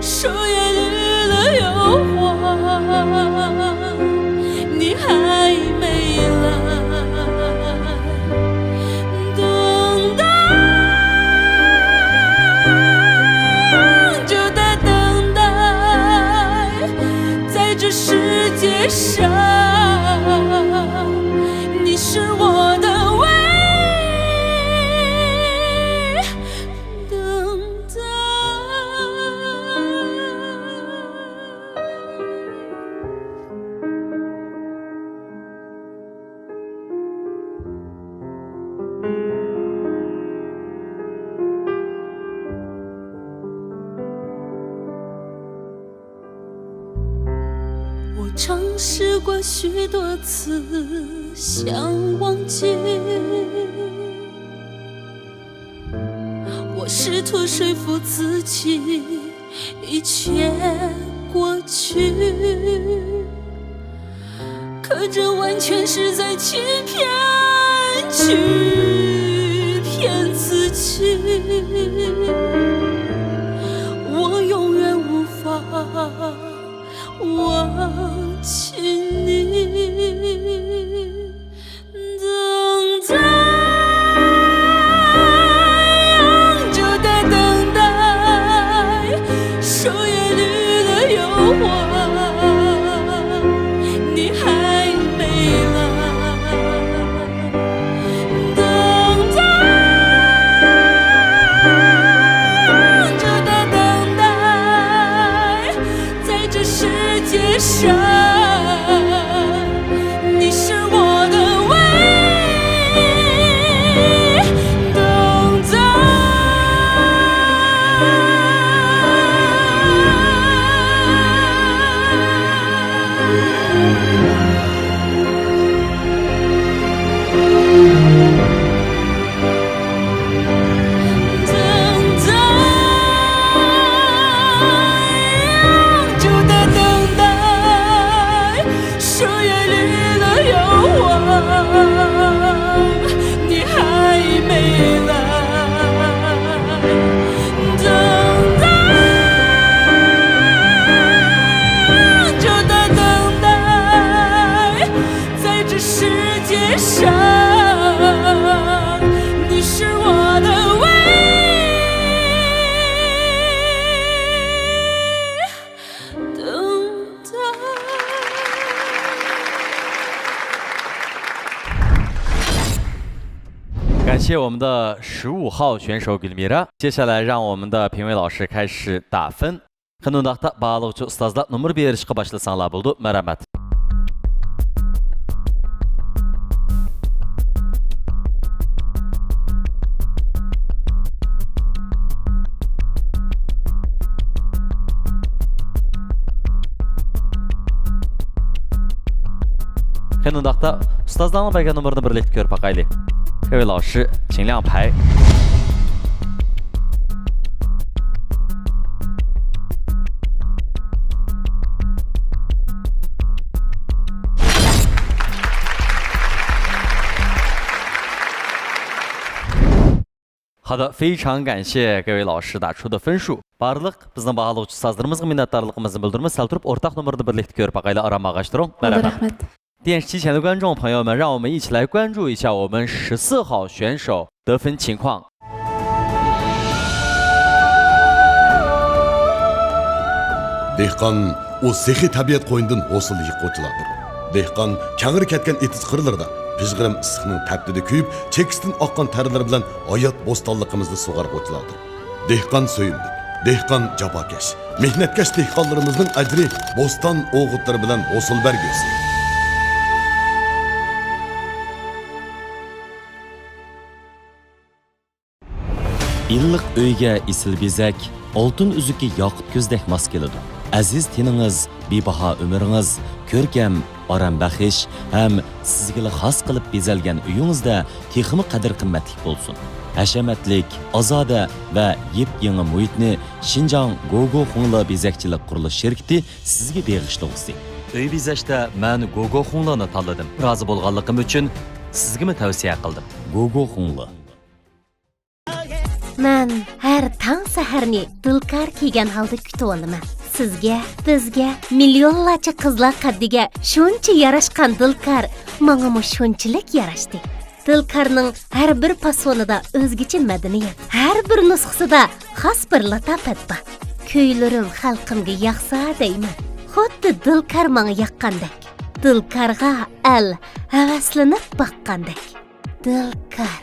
树叶绿了又黄，你还没来，等待，就在等待，在这世界上试过许多次想忘记，我试图说服自己一切过去，可这完全是在欺骗自己，我永远无法忘记你，等待，永久的等待，树叶绿了又黄，你还没来，等待，永久的等待，在这世界上，你是我的唯一，等待。感谢我们的15号选手 Gülmira。接下来让我们的评委老师开始打分。Qanundaqda bağlıqçı ustazlar numar berishga başlasanglar bo'ldi. Marhamat. Qanundaqda ustazlarning bergan numarini birlikda ko'rib boqaylik. 各位老师，请亮牌。好的，非常感谢各位老师打出的分数。Barliq bizning baholovchi sazlarimizga minnatdorligimizni bildiramiz. Sal turib o'rtaq nomerni birlikda ko'rib boqaylik. Aramag'ashtiring. Rahmat. 电视机前的观众朋友们，让我们一起来关注一下我们14号选手得分情况。Dehqon o sehi tabiat qo'ynidan hosil yiquvchilardir. Dehqon kangri ketgan etis qirlarida pijg'irim issiqning taftida kuyib, chekisdan oqqan tarlar bilan hayot bo'stonligimizni sug'arg'uvchilardir. Dehqon so'yimli, dehqon jafokash, mehnatkash dehqonlarimizning ajri bo'ston o'g'itlari bilan hosil bergusi. İlliq uyga isil bezak, oltin uzuki yoqut ko'zdek mos keladi. Aziz teningiz, bebaho umringiz, ko'rkam, orom baxish ham sizga xos qilib bezalgan uyingizda texmi qadr qimmatli bo'lsin. Hashamatlik, ozoda va yep-yangi muhitni Xinjiang Gogo Xungla bezakchilik qurilish shirkati sizga beg'ishlag'usi. Uy bezashda men Gogo Xunglani tanladim. Rozi bo'lganligim uchun sizga tavsiya qildim. Gogo Xungla. Men har tong saharni dilkar kiygan holda kutib olaman. Sizga, bizga, millionlarcha qizlar qaddiga shuncha yarashgan dilkar menga shunchalik yarashdi. Dilkarning har bir fasonida o'zgacha madaniyat, har bir nusxasida xos bir latofat bor. Kuylarim xalqimga yoqsa deyman. Xuddi dilkar menga yoqqandek. Dilkarga al havaslanib boqqandek. Dilkar.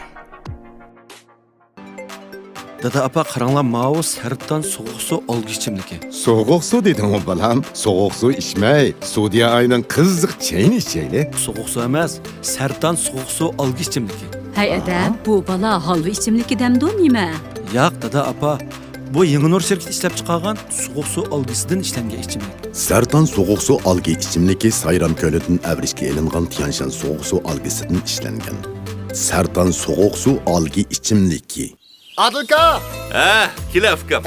Dada apa qaranglar mao sardan soğuq su olgi ichimligi. Soğuq su deding o balam. Soğuq su içmey. Sudiya ayının kızıq çayını içeyli. Soğuq su emas, sardan soğuq su olgi ichimligi. Hay adam, bu bala halvi ichimligi demdi nima? Yo'q dada apa, Bu Yeni Nur şirketi işlep çıkargan soğuk su algısından işlengen içimlik. Sertan soğuk su algı içimliki Sayram Kölü'nün evrişki elingan Tiyanshan soğuk su algısından işlengen. Sertan soğuk su algı içimliki. Adılka! Kilafkam.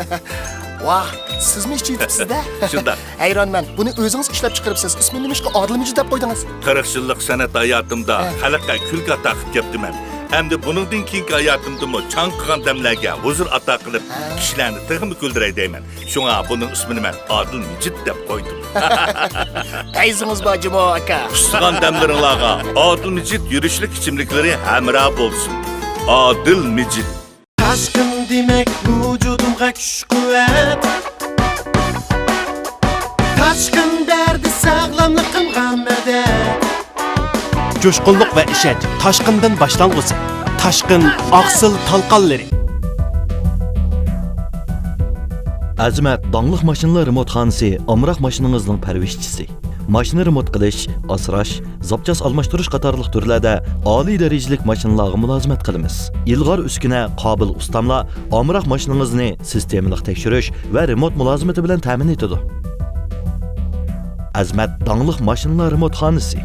Vah, siz mi içiyipsiz de? Şundan. Hayranman, bunu özünüz işlep çıkarıpsiz. İsmini nima Adil Micid deb koydunuz? 40 yıllık sanat hayatımda halakka külk ata qilib keptiman. Hamda buningdan keyingi hayotimdami chang qilgan damlarga huzur ato qilib, kishilarni tig'imi kuldiray deyman. Shunga buning ismini men Adil Micid deb qo'ydim. Ayzingiz bor Jumo aka. Qisqan damlaringlarga Adil Micid yurishlik ichimliklari hamroh bo'lsin. Adil Micid. Taşkın demek vücudumga kuch kuvvet. Taşkın derdi sağlamlıkımga medet. Coşkunluk ve işet taşkından başlangıcı. Taşkın aksıl talqanları. Azimat dаңlıq maşınlar remotxanası amraq maşınınızın pərvişçisi. Maşını remot qilish, asrash, zapchas almashtirish qatorliq turlarda oliy darajalik maşınlarga mulozimat qilamiz. Ilg'or uskuna qobil ustamlar amraq mashiningizni sistemalik tekshirish va remot mulozimati bilan ta'min etadi. Azimat dаңlıq maşınlar remotxanası.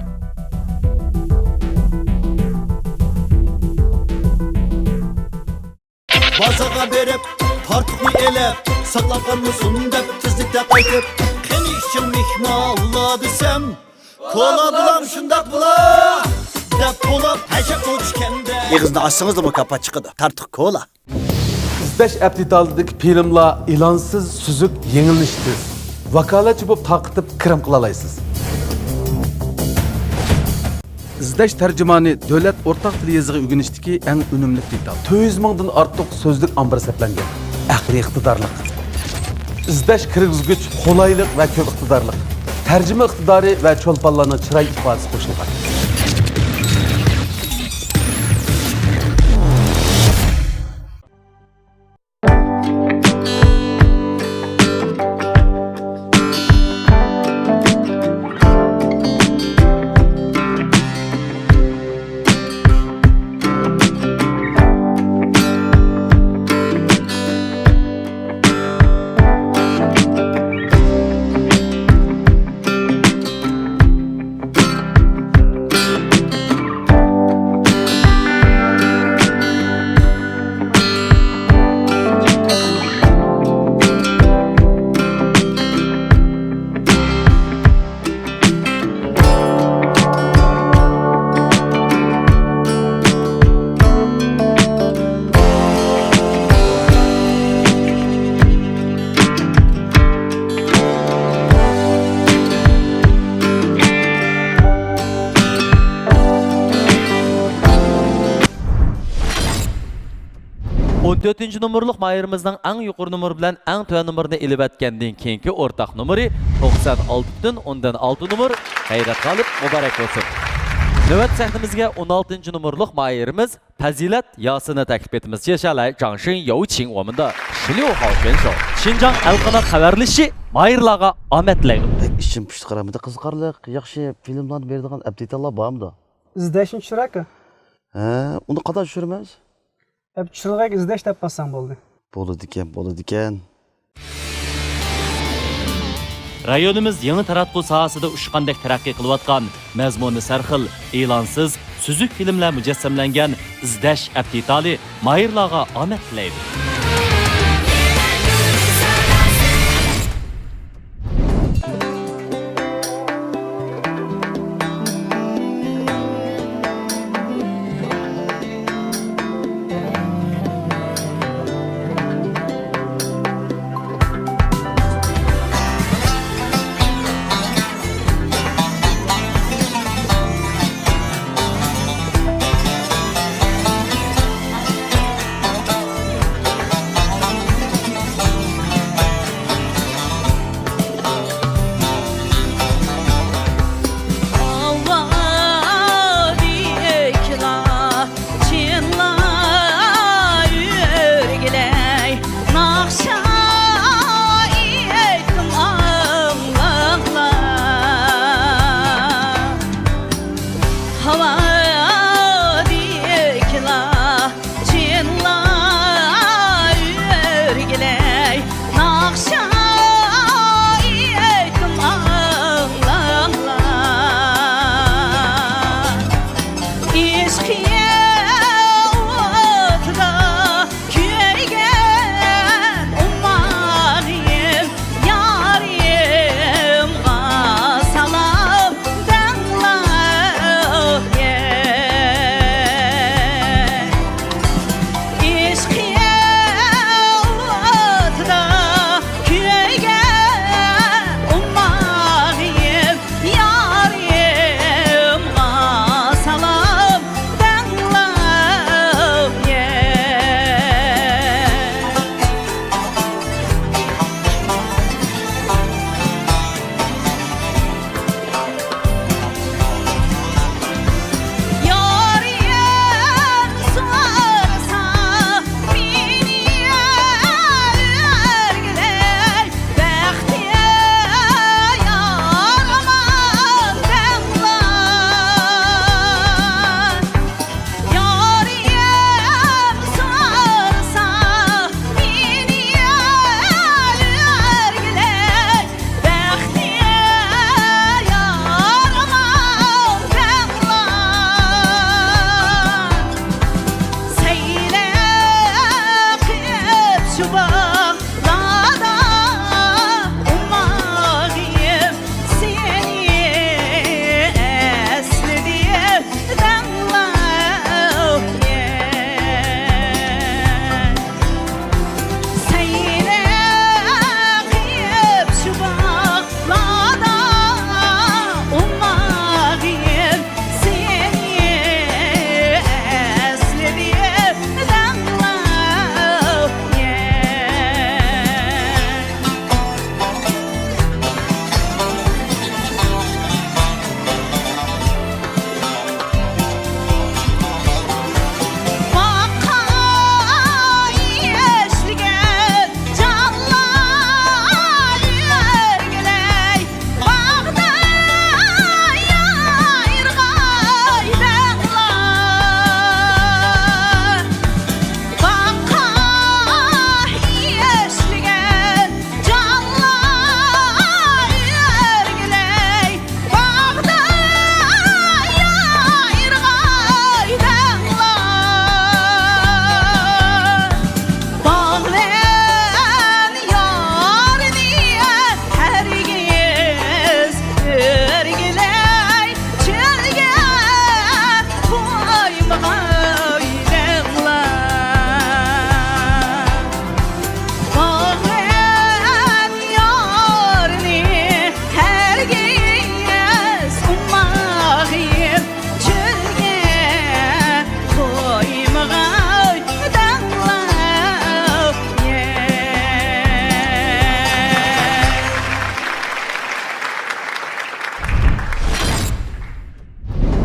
Bazaga berip, tartıqni elep, saqlaqanmısın deb tizlikte qaytib, qani işin mehna Allah desem, kola bulam şundaq bula, deb bulab həşə qoçkende. Yığızını açsınız da bu kapat çıkıdı. Tartık kola. İzdeş aptitaldaki filmlar ilansız, süzük, yenilişsiz. Vakalatçı bulup taqıtıp kırım kılalaysız. İzdeş tercümanı devlet ortak dil yazığı ügünüşteki en önümlük detal. 200 mingdan artıq sözlük ambir seplengen. Aqli iqtidarlık. İzdeş kirgizgüç, qolaylık ve köp iqtidarlık. Tercüme iqtidarı ve çolpanlarının çıray ifadesi qoşulgan. 14 numurluq mayerimizning eng yuqori numeri bilan eng tuvan numerini elib atgandan keyingi o'rtaq numeri 96.6 numur Hayrat G'olib muborak bo'lsin. Navbat sahnimizga 16 numurluq mayerimiz Fazilat Yasini taklif etamiz. 接下来掌声有请我们的16号选手 Xinjiang Alqana xabarlashi mayerlarga omad tilaydi. İşim pişti qaramida qiziqarli, yaxshi filmlarni beradigan aptitallar bormi? İzdashni tushiraka? Uni qanday tushiramiz? Tushirg'ak izdash deb bassam bo'ldi. Bo'ladi ekan. Rayonimiz yangi taratqu sohasida ushqandek taraqqiy qilayotgan, mazmuni sarxil, e'lonsiz, suzuk filmlar mujassamlangan izdash aptitali mayirlarga omad tilaydi. şu bağlarda umayım seni esledim damlar seyrek şu bağlarda umayım seni esledim damlar Bakay eşligen canlar örgüley Bağda yayrgay dağlar Bakay eşligen canlar örgüley Bağda yayrgay dağlar Bağlayan yar diye herkes örgüley Çölge koymay dağlar Bağlayan yar diye herkes umayım Çölge koymay dağlar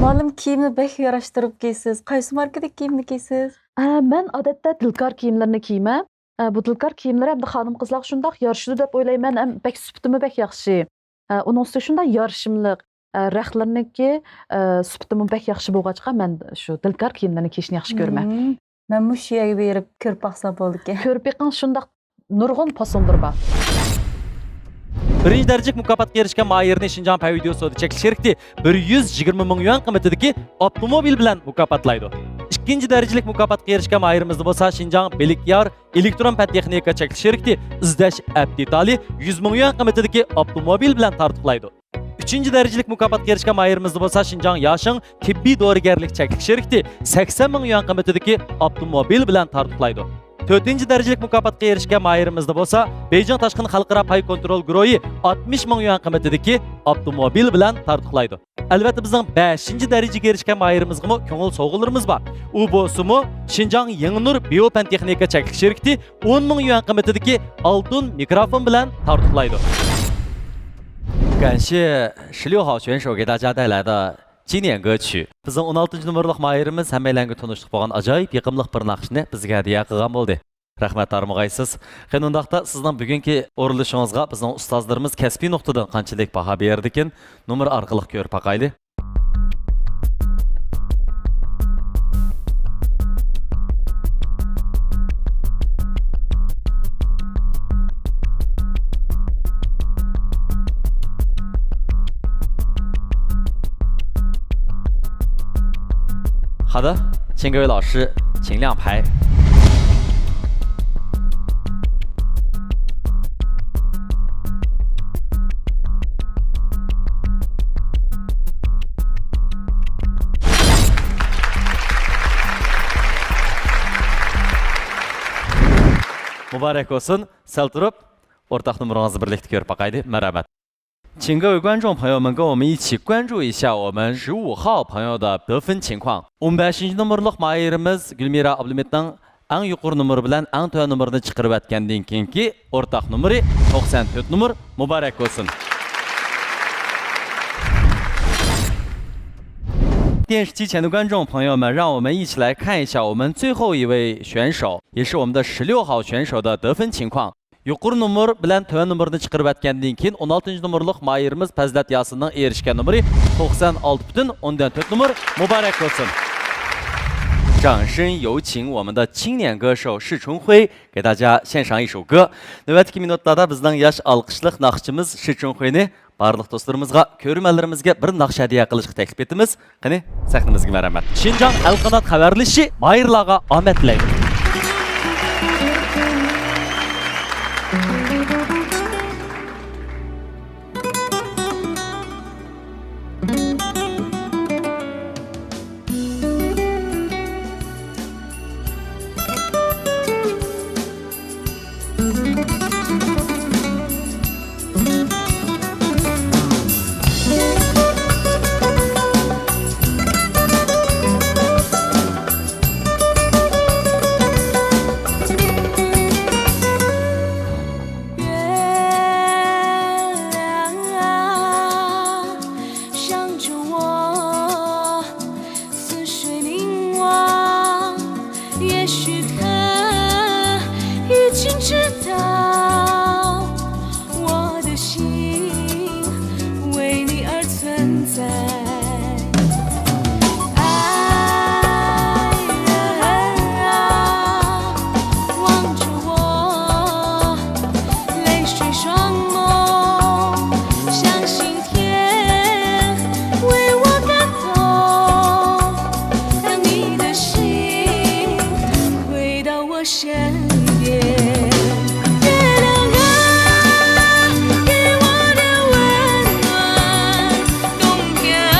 Malum kiyimni bek yaraştırıp giysiz. Qaysi markadagi kiyimni giysiz? Ben odatda dilkar kiyimlerini giymem. Bu dilkar kiyimler hem de hanım kızlar şundaq yarışıdı dep o'ylayman. Hem bek süptimi bek yaxshi. Onun üstü şunda yarışımlıq. Rəxtlərniki süptimi bek yaxshi bo'lğaçqa men shu dilkar kiyimlerini kiyishni yaxshi ko'raman. Men mush yerga berib ko'rib baqsa bo'ldi ekan. Ko'rib beqin şundaq nurg'un posondir bor. Birinci derecik mukofotga erishgan Mayirni Şinjan Pay video sodi çekilish şirkati 120 ming yuan qiymatidagi avtomobil bilan mukofotlaydi. İkinci derecelik mukofotga erishgan Mayirimizni bo'lsa Şinjan Belikyar elektron pan texnika çekilish şirkati izlash abditali 100 ming yuan qiymatidagi avtomobil bilan tartiblaydi. Üçüncü derecelik mukofotga erishgan Mayirimizni bo'lsa Şinjan Yaşın tibbiy dorigarlik çekilish şirkati 80 ming yuan qiymatidagi avtomobil bilan tartiblaydi. 4. derecelik mukofotga erishgan Mayirimizni bo'lsa Beijing Tashqin xalqaro pay kontrol guruhi 60 ming yuan qiymatidagi avtomobil bilan tartiblaydi. Albatta bizning 5. darajaga erishgan Mayirimizga ko'ngil sovg'alarimiz bor. U bo'lsa-mu Şinjan Yangnur Biopan Texnika çekilish şirkati 10 ming yuan qiymatidagi oltin mikrofon bilan tartiblaydi. 感谢16号选手给大家带来的经典歌曲。Bizning 16 numaralı Mayirimiz hammalarga tanishlik bo'lgan ajoyib yiqimliq bir naqshni bizga hadiya qilgan bo'ldi. Rahmat armag'aysiz. Qanundaqda sizning bugungi o'rinlashingizga bizning ustozlarimiz kasbiy nuqtadan qanchalik baho berdi ekan, nomer orqali ko'rib boqaylik.好的，请各位老师请亮牌。Mübarek olsun. Sal turib, ortaq numaranızı birlikte görüp bakaydı. Merhamet. 请各位观众朋友们跟我们一起关注一下我们15号朋友的得分情况。15 numaralı Mayirimiz Gülmira Abdülmet'ten en yuqori numar bilan en to'ya numarni chiqarib atgandan keyingi o'rtaq numari 94 numar muborak bo'lsin. 电视机前的观众朋友们，让我们一起来看一下我们最后一位选手，也是我们的16号选手的得分情况。 Yuqori numar bilan to'ya numarni chiqarib atgandan keyin 16 numaralı Mayirimiz Fazlat Yasinning erishgan numari 96.4 numar muborak bo'lsin. 掌声有请我们的青年歌手施春辉给大家献上一首歌。Növbətki minutlarda bizning yosh alqishliq naqshchimiz施春辉ni barliq do'stlarimizga, ko'rmanlarimizga bir naqsh hadiya qilishga taklif etamiz. Qani, sahnamizga marhamat. Şinjan Alqanat xabarlashi Mayirlarga omad tilaydi. 也许他已经知道我的心为你而存在。望着我，泪水双眸，相信天为我感动，让你的心回到我身边。月亮啊，给我点温暖，冬天啊，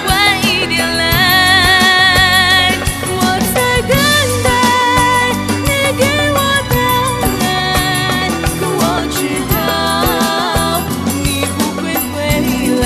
晚一点来，我在等待你给我答案，可我知道你不会回来。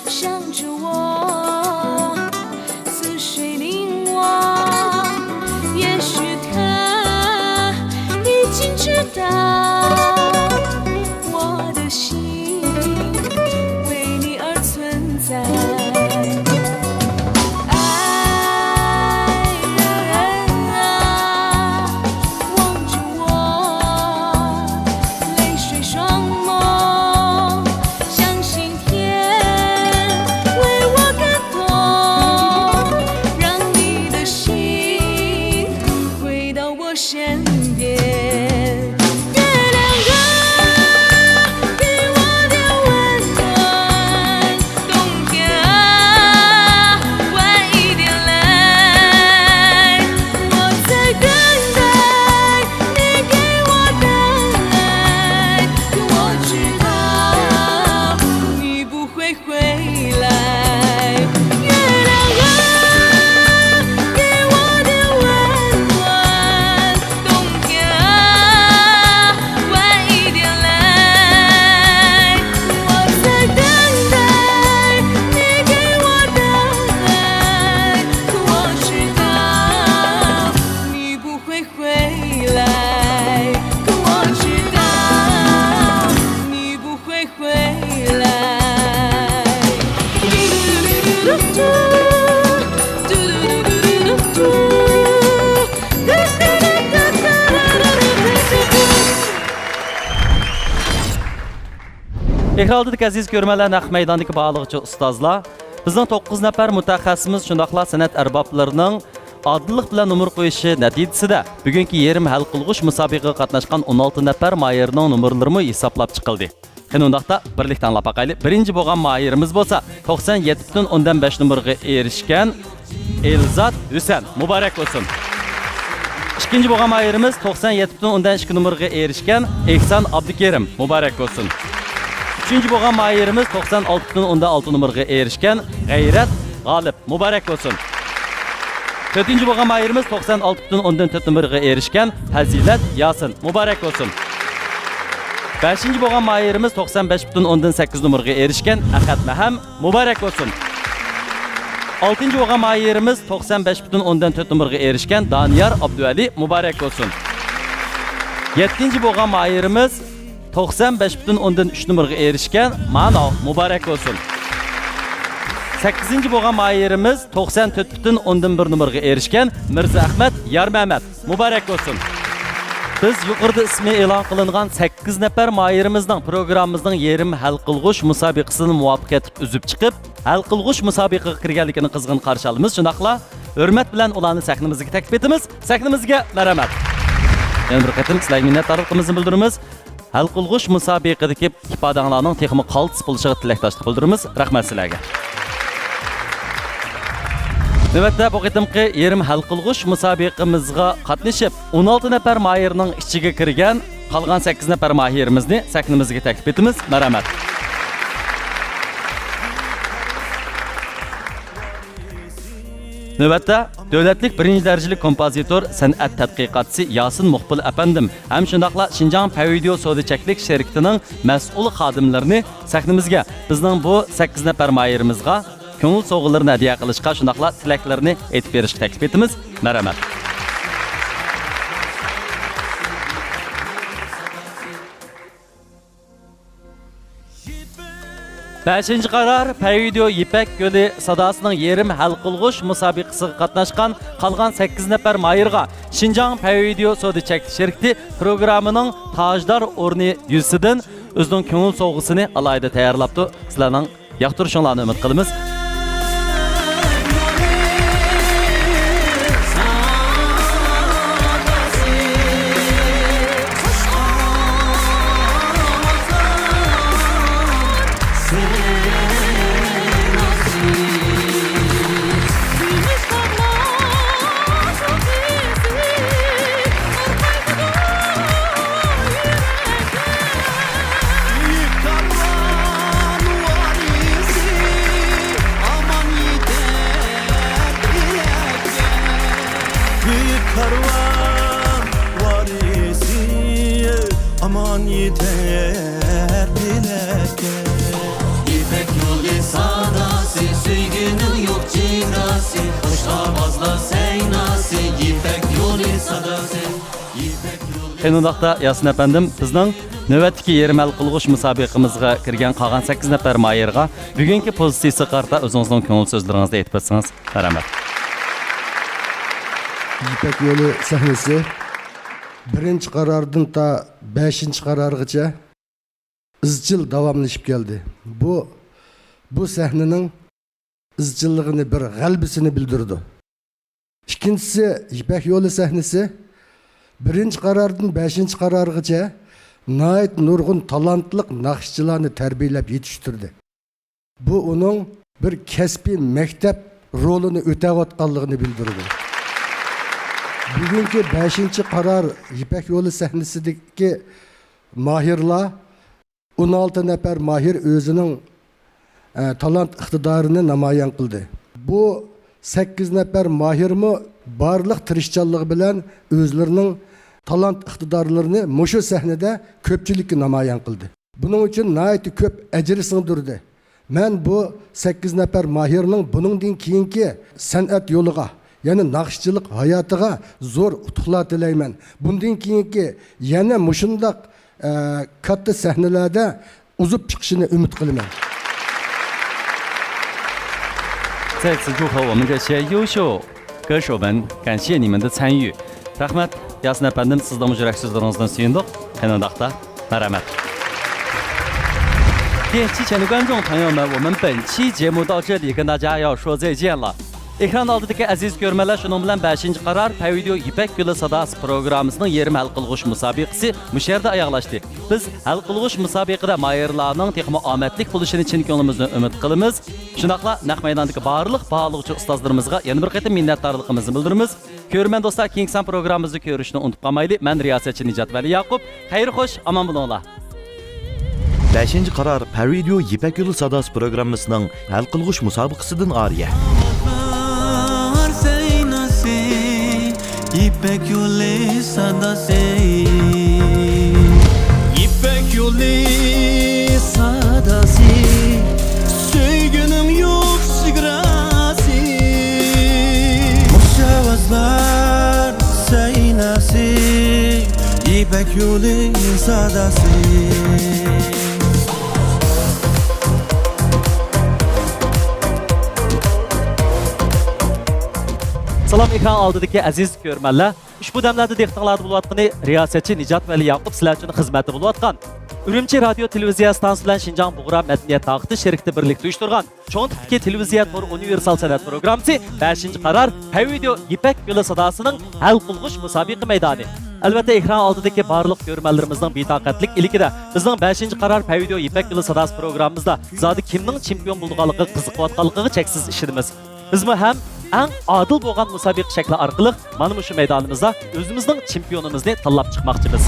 想着我，似水凝望，也许他已经知道我的心为你而存在。望着我，泪水双眸，相信天为我感动，让你的心回到我身边。月亮啊，给我点温暖，冬天啊，晚一点来，我在等待你给我答案，可我知道你不会回来。月亮啊，给我点温暖，冬天啊，晚一点来，我在等待你给我答案，可我知道你不会回来，可我知道你不会回来。Ekrandagi aziz ko'rmalar, naq maydondagi bağlıqçı ustozlar, bizning 9 nafar mutaxassisimiz shundoqla san'at arboblarining oddillik bilan numur qo'yishi natijasida bugungi yerim hal qilg'uch musobaqaga qatnashgan 16 nafar mayirning numurlarini hisoblab chiqildi. Qani undaqda birlik tanlab baqayli. Birinchi bo'lgan mayirimiz bo'lsa 97.5 numurga erishgan Elzat Husan. Muborak bo'lsin. İkinci bo'lgan mayirimiz 97.2 numurga erishgan Ehson Abdukerim. Muborak bo'lsin. Üçüncü bo'lgan mayirimiz 96.6 numurga erishgan G'ayrat G'olib. Muborak bo'lsin. Dördüncü bo'lgan mayirimiz 96.4 numurga erishgan Fazilat Yasin. Muborak bo'lsin. Beşinci bo'lgan mayirimiz 95.8 numurga erishgan Ahad Maham. Muborak bo'lsin. Altıncı bo'lgan mayirimiz 95.4 numurga erishgan Daniyar Abduali. Muborak bo'lsin. Yettinci bo'lgan mayirimiz 95.3 numurga erishgan Mano. Muborak bo'lsin. 8. bo'lgan mayirimiz 94.1 numurga erishgan Mirza Ahmad Yarmamat. Muborak bo'lsin. Biz yuqorida ismi e'lon qilingan 8 nafar mayirimizning programmamizning yerim hal qilg'uch musobaqasini muvaffaqiyatli uzib chiqib, hal qilg'uch musobaqaga kirganligini qizg'in qarshi olamiz. Shundaqla hurmat bilan ularni sahnamizga taklif etamiz. Sahnamizga marhamat. Yana bir qatim sizlarga minnatdorligimizni bildiramiz. hal qilg'ish musobaqadagi ifodanglarning texmi qaltis bo'lishiga tilakdoshlik bildiramiz. Rahmat sizlarga. Navbatda bu qitimqi yerim hal qilg'ish musobaqamizga qatnashib 16 nafar mahirning ichiga kirgan qolgan 8 nafar mahirimizni sahnimizga taklif etamiz. Marhamat. Növbətdə dövlətlik birinci dərəcəlik kompozitor, sənət tədqiqatçısı Yasin Muqbil əfəndim, həm şundaqla Şinjan Pəvideo Sodiçəklik şirkətinin məsul xadimlərini səhnimizə, bizning bu 8 nəfər mahirimizə көңіл соғыларын әдия қылышқа шындақла тіләклеріні етіп берішкі тәкліп етіміз. Мәрәмәт. Beşinci qarar Pəvideo Yipək Gölü sadasının yerim həl qılğış müsabiqəsi qatnaşqan qalğan 8 nəfər mahirға Şinjan Pəvideo Sodiçəklik şirkəti proqramının tajdar orni yüzüdün özünün көңіл soğğusunu alayda təyərlapdı. Sizlərinin yaxtırışınlarını ümid qılımız. Aman yeter dileke İpek yolu sadası Süygünün yok cinası Hoşlamazla seynası İpek yolu sadası Qenundaqda Yasin əfəndim, bizning növbətdəki yerim həl qılğış müsabiqəmizə kirgan qalğan 8 nəfər mahirға bugünkü pozisiyası qarta özünüzün көңіл sözlərinizi etib etsiniz. Rəhmət. İpek yolu sahnesi birinci karardan ta 5. karargacha izchil davomlashib keldi. Bu sahnenin izchilligini bir g'albisini bildirdi. İkincisi İpek yolu sahnesi birinci karardan 5. karargacha nayet nurgun talantliq naqshchilarni tarbiyalab yetishtirdi. Bu onun bir kasbiy maktab rolini o'tayotganligini bildirdi. Bugünkü 5. karar İpek yolu sahnesideki mahirler 16 nefer mahir özünün talant iktidarını namayan kıldı. Bu 8 nefer mahir mi barlık tirişçallığı bilen özlerinin talant iktidarlarını muşu sahnede köpçülükü namayan kıldı. Bunun için nayeti köp ecri sındırdı. Ben bu 8 nefer mahirinin bunun din kiyinki sanat yoluga yani naqshchilik hayotiga zo'r utuqlar tilayman. Bundan keyingi yana mushundaq katta sahnalarda uzib chiqishini umid qilaman. 再次祝贺我们这些优秀歌手们，感谢你们的参与。Rahmat, Yasin əfəndim, sizdən mücərək sözlərinizdən suyunduk. Qenundaqda, mərəmət. 电机前的观众朋友们，我们本期节目到这里跟大家要说再见了。Ekran aldidagi aziz ko'rmalar, shuning bilan 5. qarar Pəvideo Yipək Gölü sadası programmasining yerim hal qilg'ish musobaqasi mush yerda oyoqlashdi. Biz hal qilg'ish musobaqada mahirlarning texmo omadlik bo'lishini chin ko'nglimizdan umid qilamiz. Shunaqla naq maydondagi barliq baholovchi ustozlarimizga yana bir qatim minnatdorligimizni bildiramiz. Ko'rman do'stlar, Kingsan programmamizni ko'rishni unutib qolmaylik. Men riyosatchi Nijat Vali Yaqub. Xayr xo'sh, omon bo'linglar. 5. qarar Pəvideo Yipək Gölü sadası programmasının hal qilg'ish musobaqasidan ariya. İpek yolu sadası İpek yolu sadası Söygünüm yok sigrası Muşavazlar seynası İpek yolu sadası Salam ekran aldidagi aziz ko'rmanlar. Ushbu damlarda dehqonlar bo'layotgani riyosatchi Nijat Vali Yaqub sizlar uchun xizmati bo'layotgan. Urumchi radio televiziya stansiyasi bilan Şinjan Bug'ra madaniyat taqti shirkati birlikda uyushtirgan cho'ng tipdagi televiziya tor universal san'at programmasi 5. qarar Pəvideo Yipək Gölü sadasining hal qilg'ish musobaqa maydoni. Albatta ekran oldidagi barliq ko'rmanlarimizning betaqatlik ilikida bizning 5-qarar Pavideo Ipak Yo'li Sadasi programmamizda zodi kimning chempion bo'lganligi qiziqayotganligiga cheksiz ishidimiz. Bizmi ham eng adil bo'lgan musobaqa shakli orqali mana shu maydonimizda o'zimizning chempionimizni tanlab chiqmoqchimiz.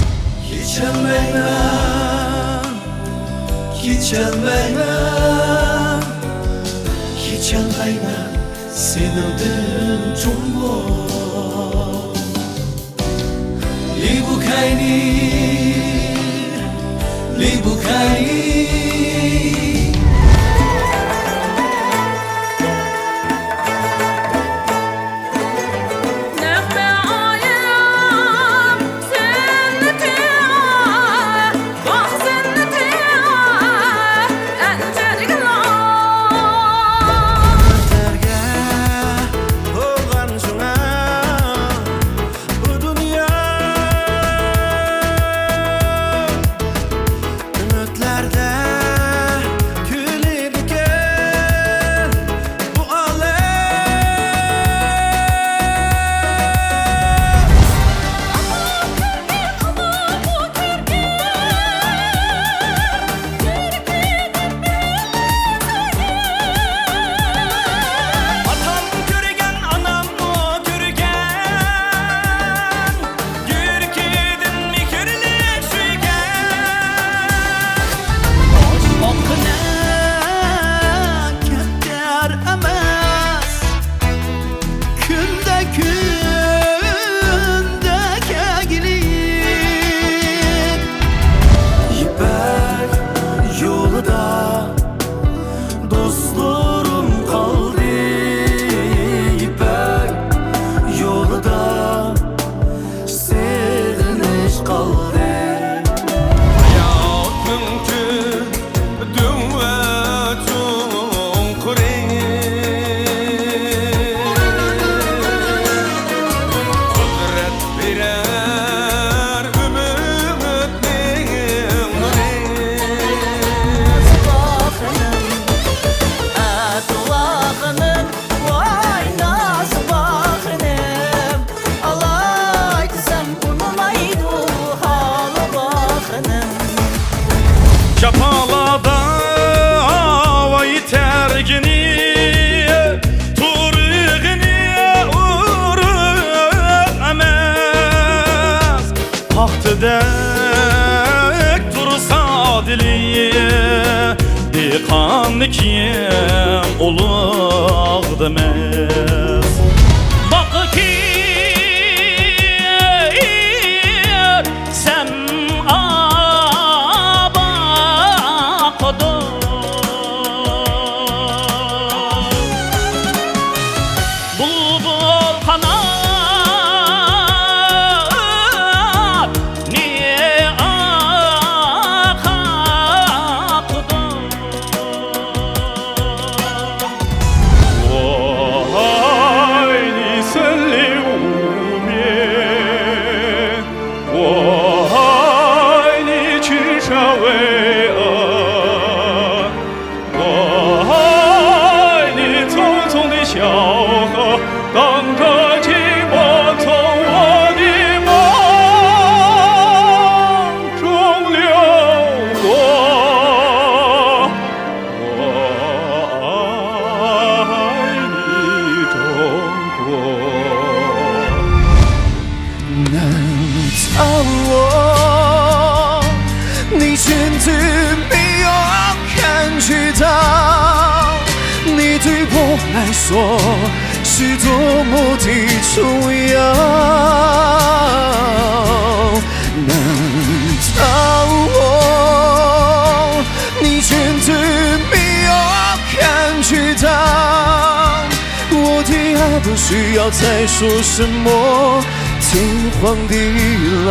Geçemeyim senindir Jumbo Libu kaini Kim olağdımız Bakı ki sen abakıdın Bulbul kanat niye akakıdın是多么的重要，难道你真的没有感觉到，我的爱不需要再说什么天荒地老。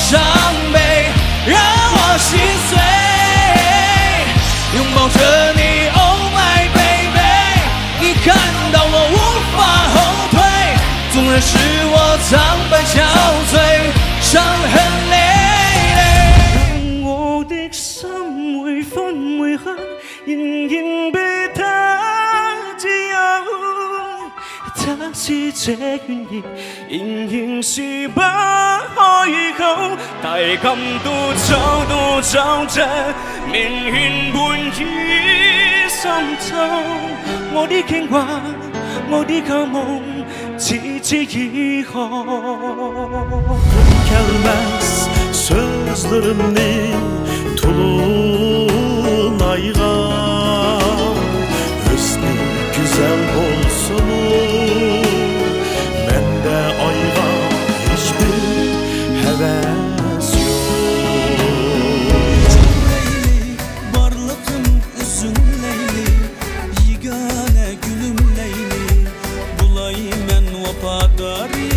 伤悲，让我心碎。拥抱着你 ，Oh my baby， 你看到我无法后退，纵然是我苍白憔悴，伤痕累累。让我的心每分每刻，仍然被他自由。他是這願意，仍然是不開口。大禁都走着，明顯半已滲透。我的牽掛，我的渴望，只知以後。Gelmez sözlerimni tulunaygan Hüsnü güzel olsun Mende ayga hiçbir heves yok Leyli varlığım üzüm leyli Yigane gülüm leyli Bulayım ben vafadarı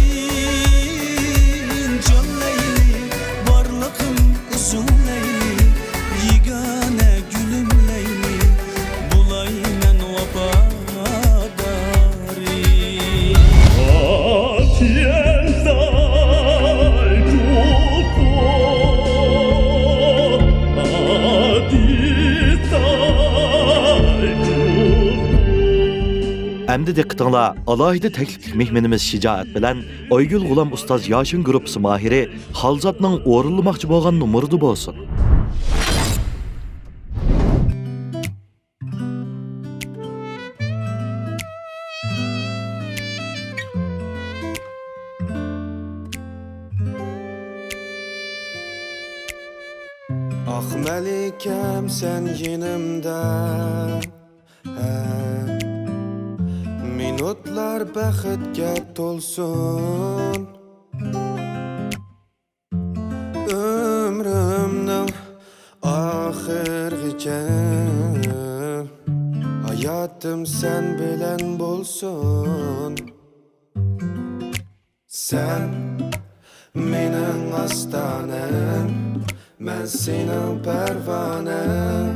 Әмді диqqətinizə alayda təkliflik mehmanimiz Şicaət bilan Aygül Gulam Ustaz Yaşın Gruppası mahiri Xalzatның o'rinlamoqchi bo'lgan numurida bo'lsin. Ah Melikem sen yanımda Minutlar baxtga to'lsin Ömrümning oxirgacha Hayatım sen bilan bo'lsin Sen mening ostonim Men senin pervanem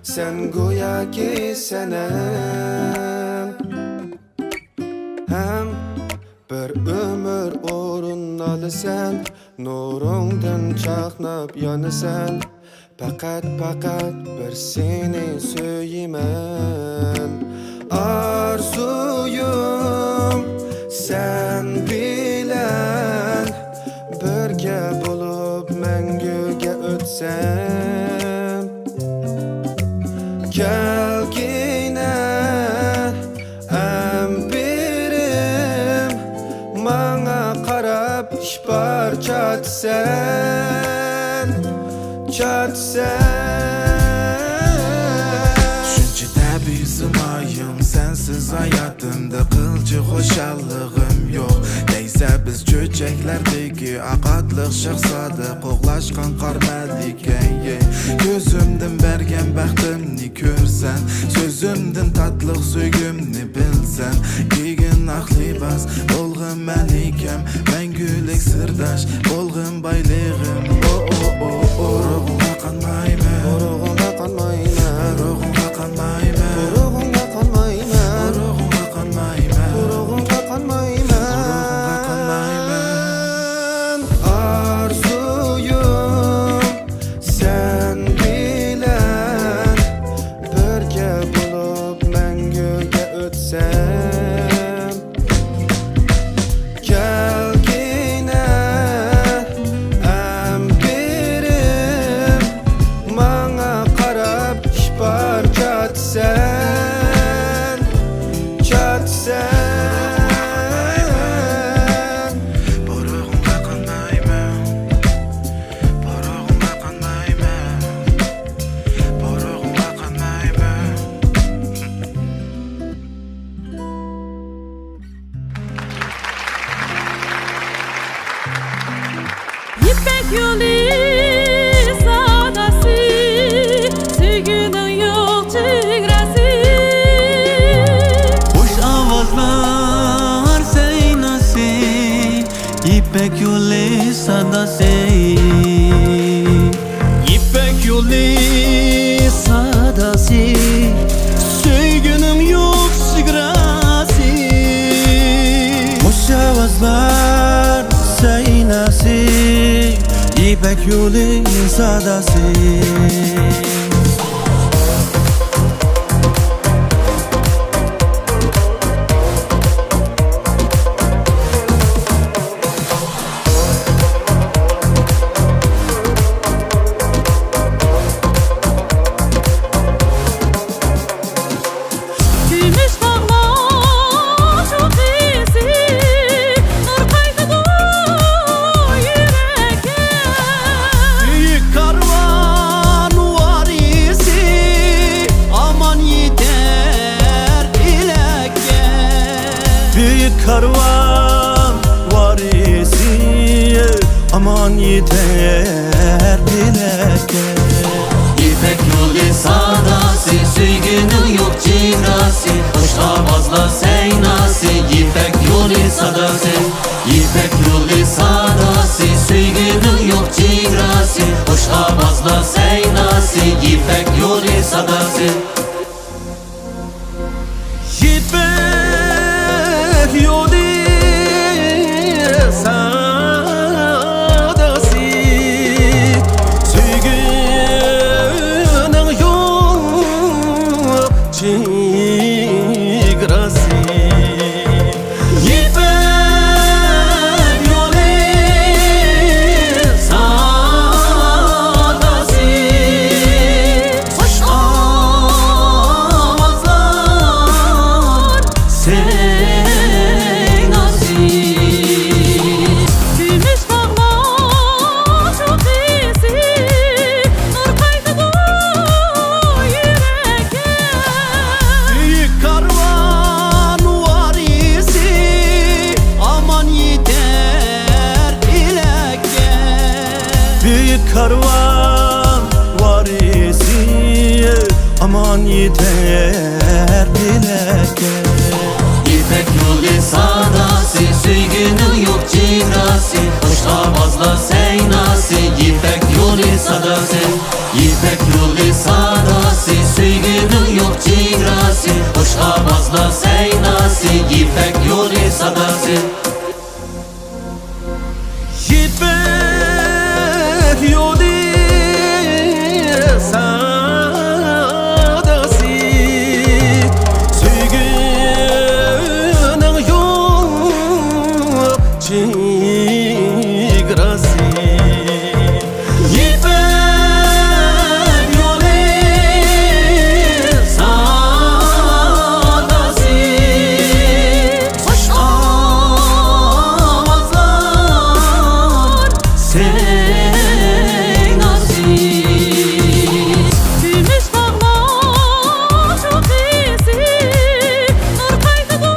Sen go'yoki sanam Hem bir ömür o'rin olasan Nurungdan chaqnab yonasan Faqat bir seni so'yiman Arzuyum sen bilan birga bo'lib manguga o'tsam Kelgina ambirim Manga qarab ishbar chatsan Shuncha tabiiy simoyim Sensiz hayatımda qilchi xo'shallig'im yo'q Deysa biz cho'chaklardagi aqadliq shahzoda Qo'g'lashgan qarmadikay Ko'zimdan bergan baxtimni ko'rsan So'zimdan tatliq so'ygimni bilsan Kiygan aq libos bo'lg'in malikam Mangulik sirdosh bo'lg'in baylig'im Urug'imga qanmayman Urug'imga qanmayman Urug'imga qanmayman Urug'imga qanmayman Urug'imga qanmayman Urug'imga qanmayman Arzuyum sen bilan birga bo'lib manguga o'tsam Kelgina ambirim Manga qarab ishbar chatsan Urug'imga qanmayman Urug'imga qanmayman Urug'imga qanmayman İpek yolu sadası Sevginin yok çigresi Boş avazlar seynası İpek yolu sadası İpek yolu sadası Gümüş bağlar çok izi, nur kaynadı yüreğe. Büyük karvan var izi aman yeter ileke Büyük karvan var izi aman yeter ileke İpek yolu sadası Süygünün yok cirası Hoş avazla seynası İpek yolu sadası İpek yolu sadası Süygünün yok cirası Hoş avazla seynası İpek yolu sadası İpek yolu sadası Süygünün yok cigrası İpek yolu sadası Hoş avazlar seynası Gümüş bağlar çok izi, nur kaynadı yüreğe. Büyük karvan var izi aman yeter ileke Büyük karvan var izi aman yeter ileke İpek yolu sadası Süygünün yok cigrası Hoş avazla seynası İpek yolu sadası İpek yolu sadası Süygünün yok cigrası Hoş avazla seynası İpek yolu sadası İpek yolu sadası Süygünün yok cigrası İpek yolu sadası Hoş avazlar seynası Gümüş bağlar çok izi, nur kaynadı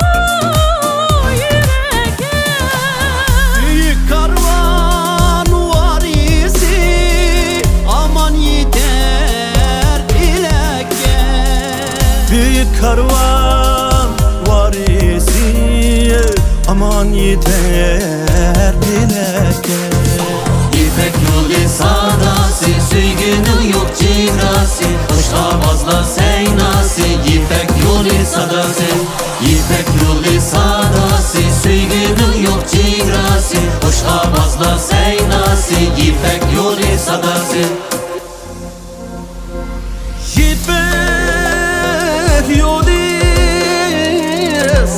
yüreğe. Büyük karvan var izi aman yeter ileke Büyük karvan var izi aman yeter ileke İpek yolu sadası Süygünün yok cigrası Hoş avazla seynası İpek yolu sadası İpek yolu sadası Süygünün yok cigrası Hoş avazla seynası İpek yolu sadası İpek yolu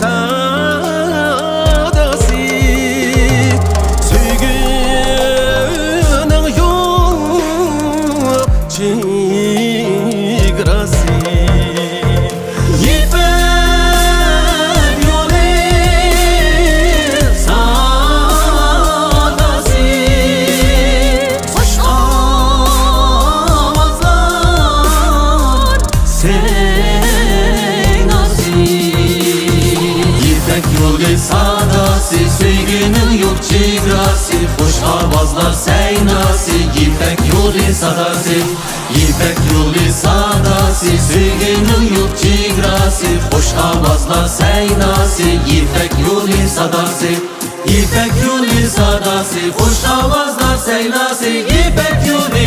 sadası Süygünün yok cigrası İpek yolu sadası Hoş avazlar seynası İpek yolu sadası Süygünün yok cigrası Hoş avazlar seynası İpek yolu sadası İpek yolu sadası Süygünün yok cigrası Hoş avazlar seynası İpek yolu sadası İpek yolu sadası Hoş avazlar seynası İpek yolu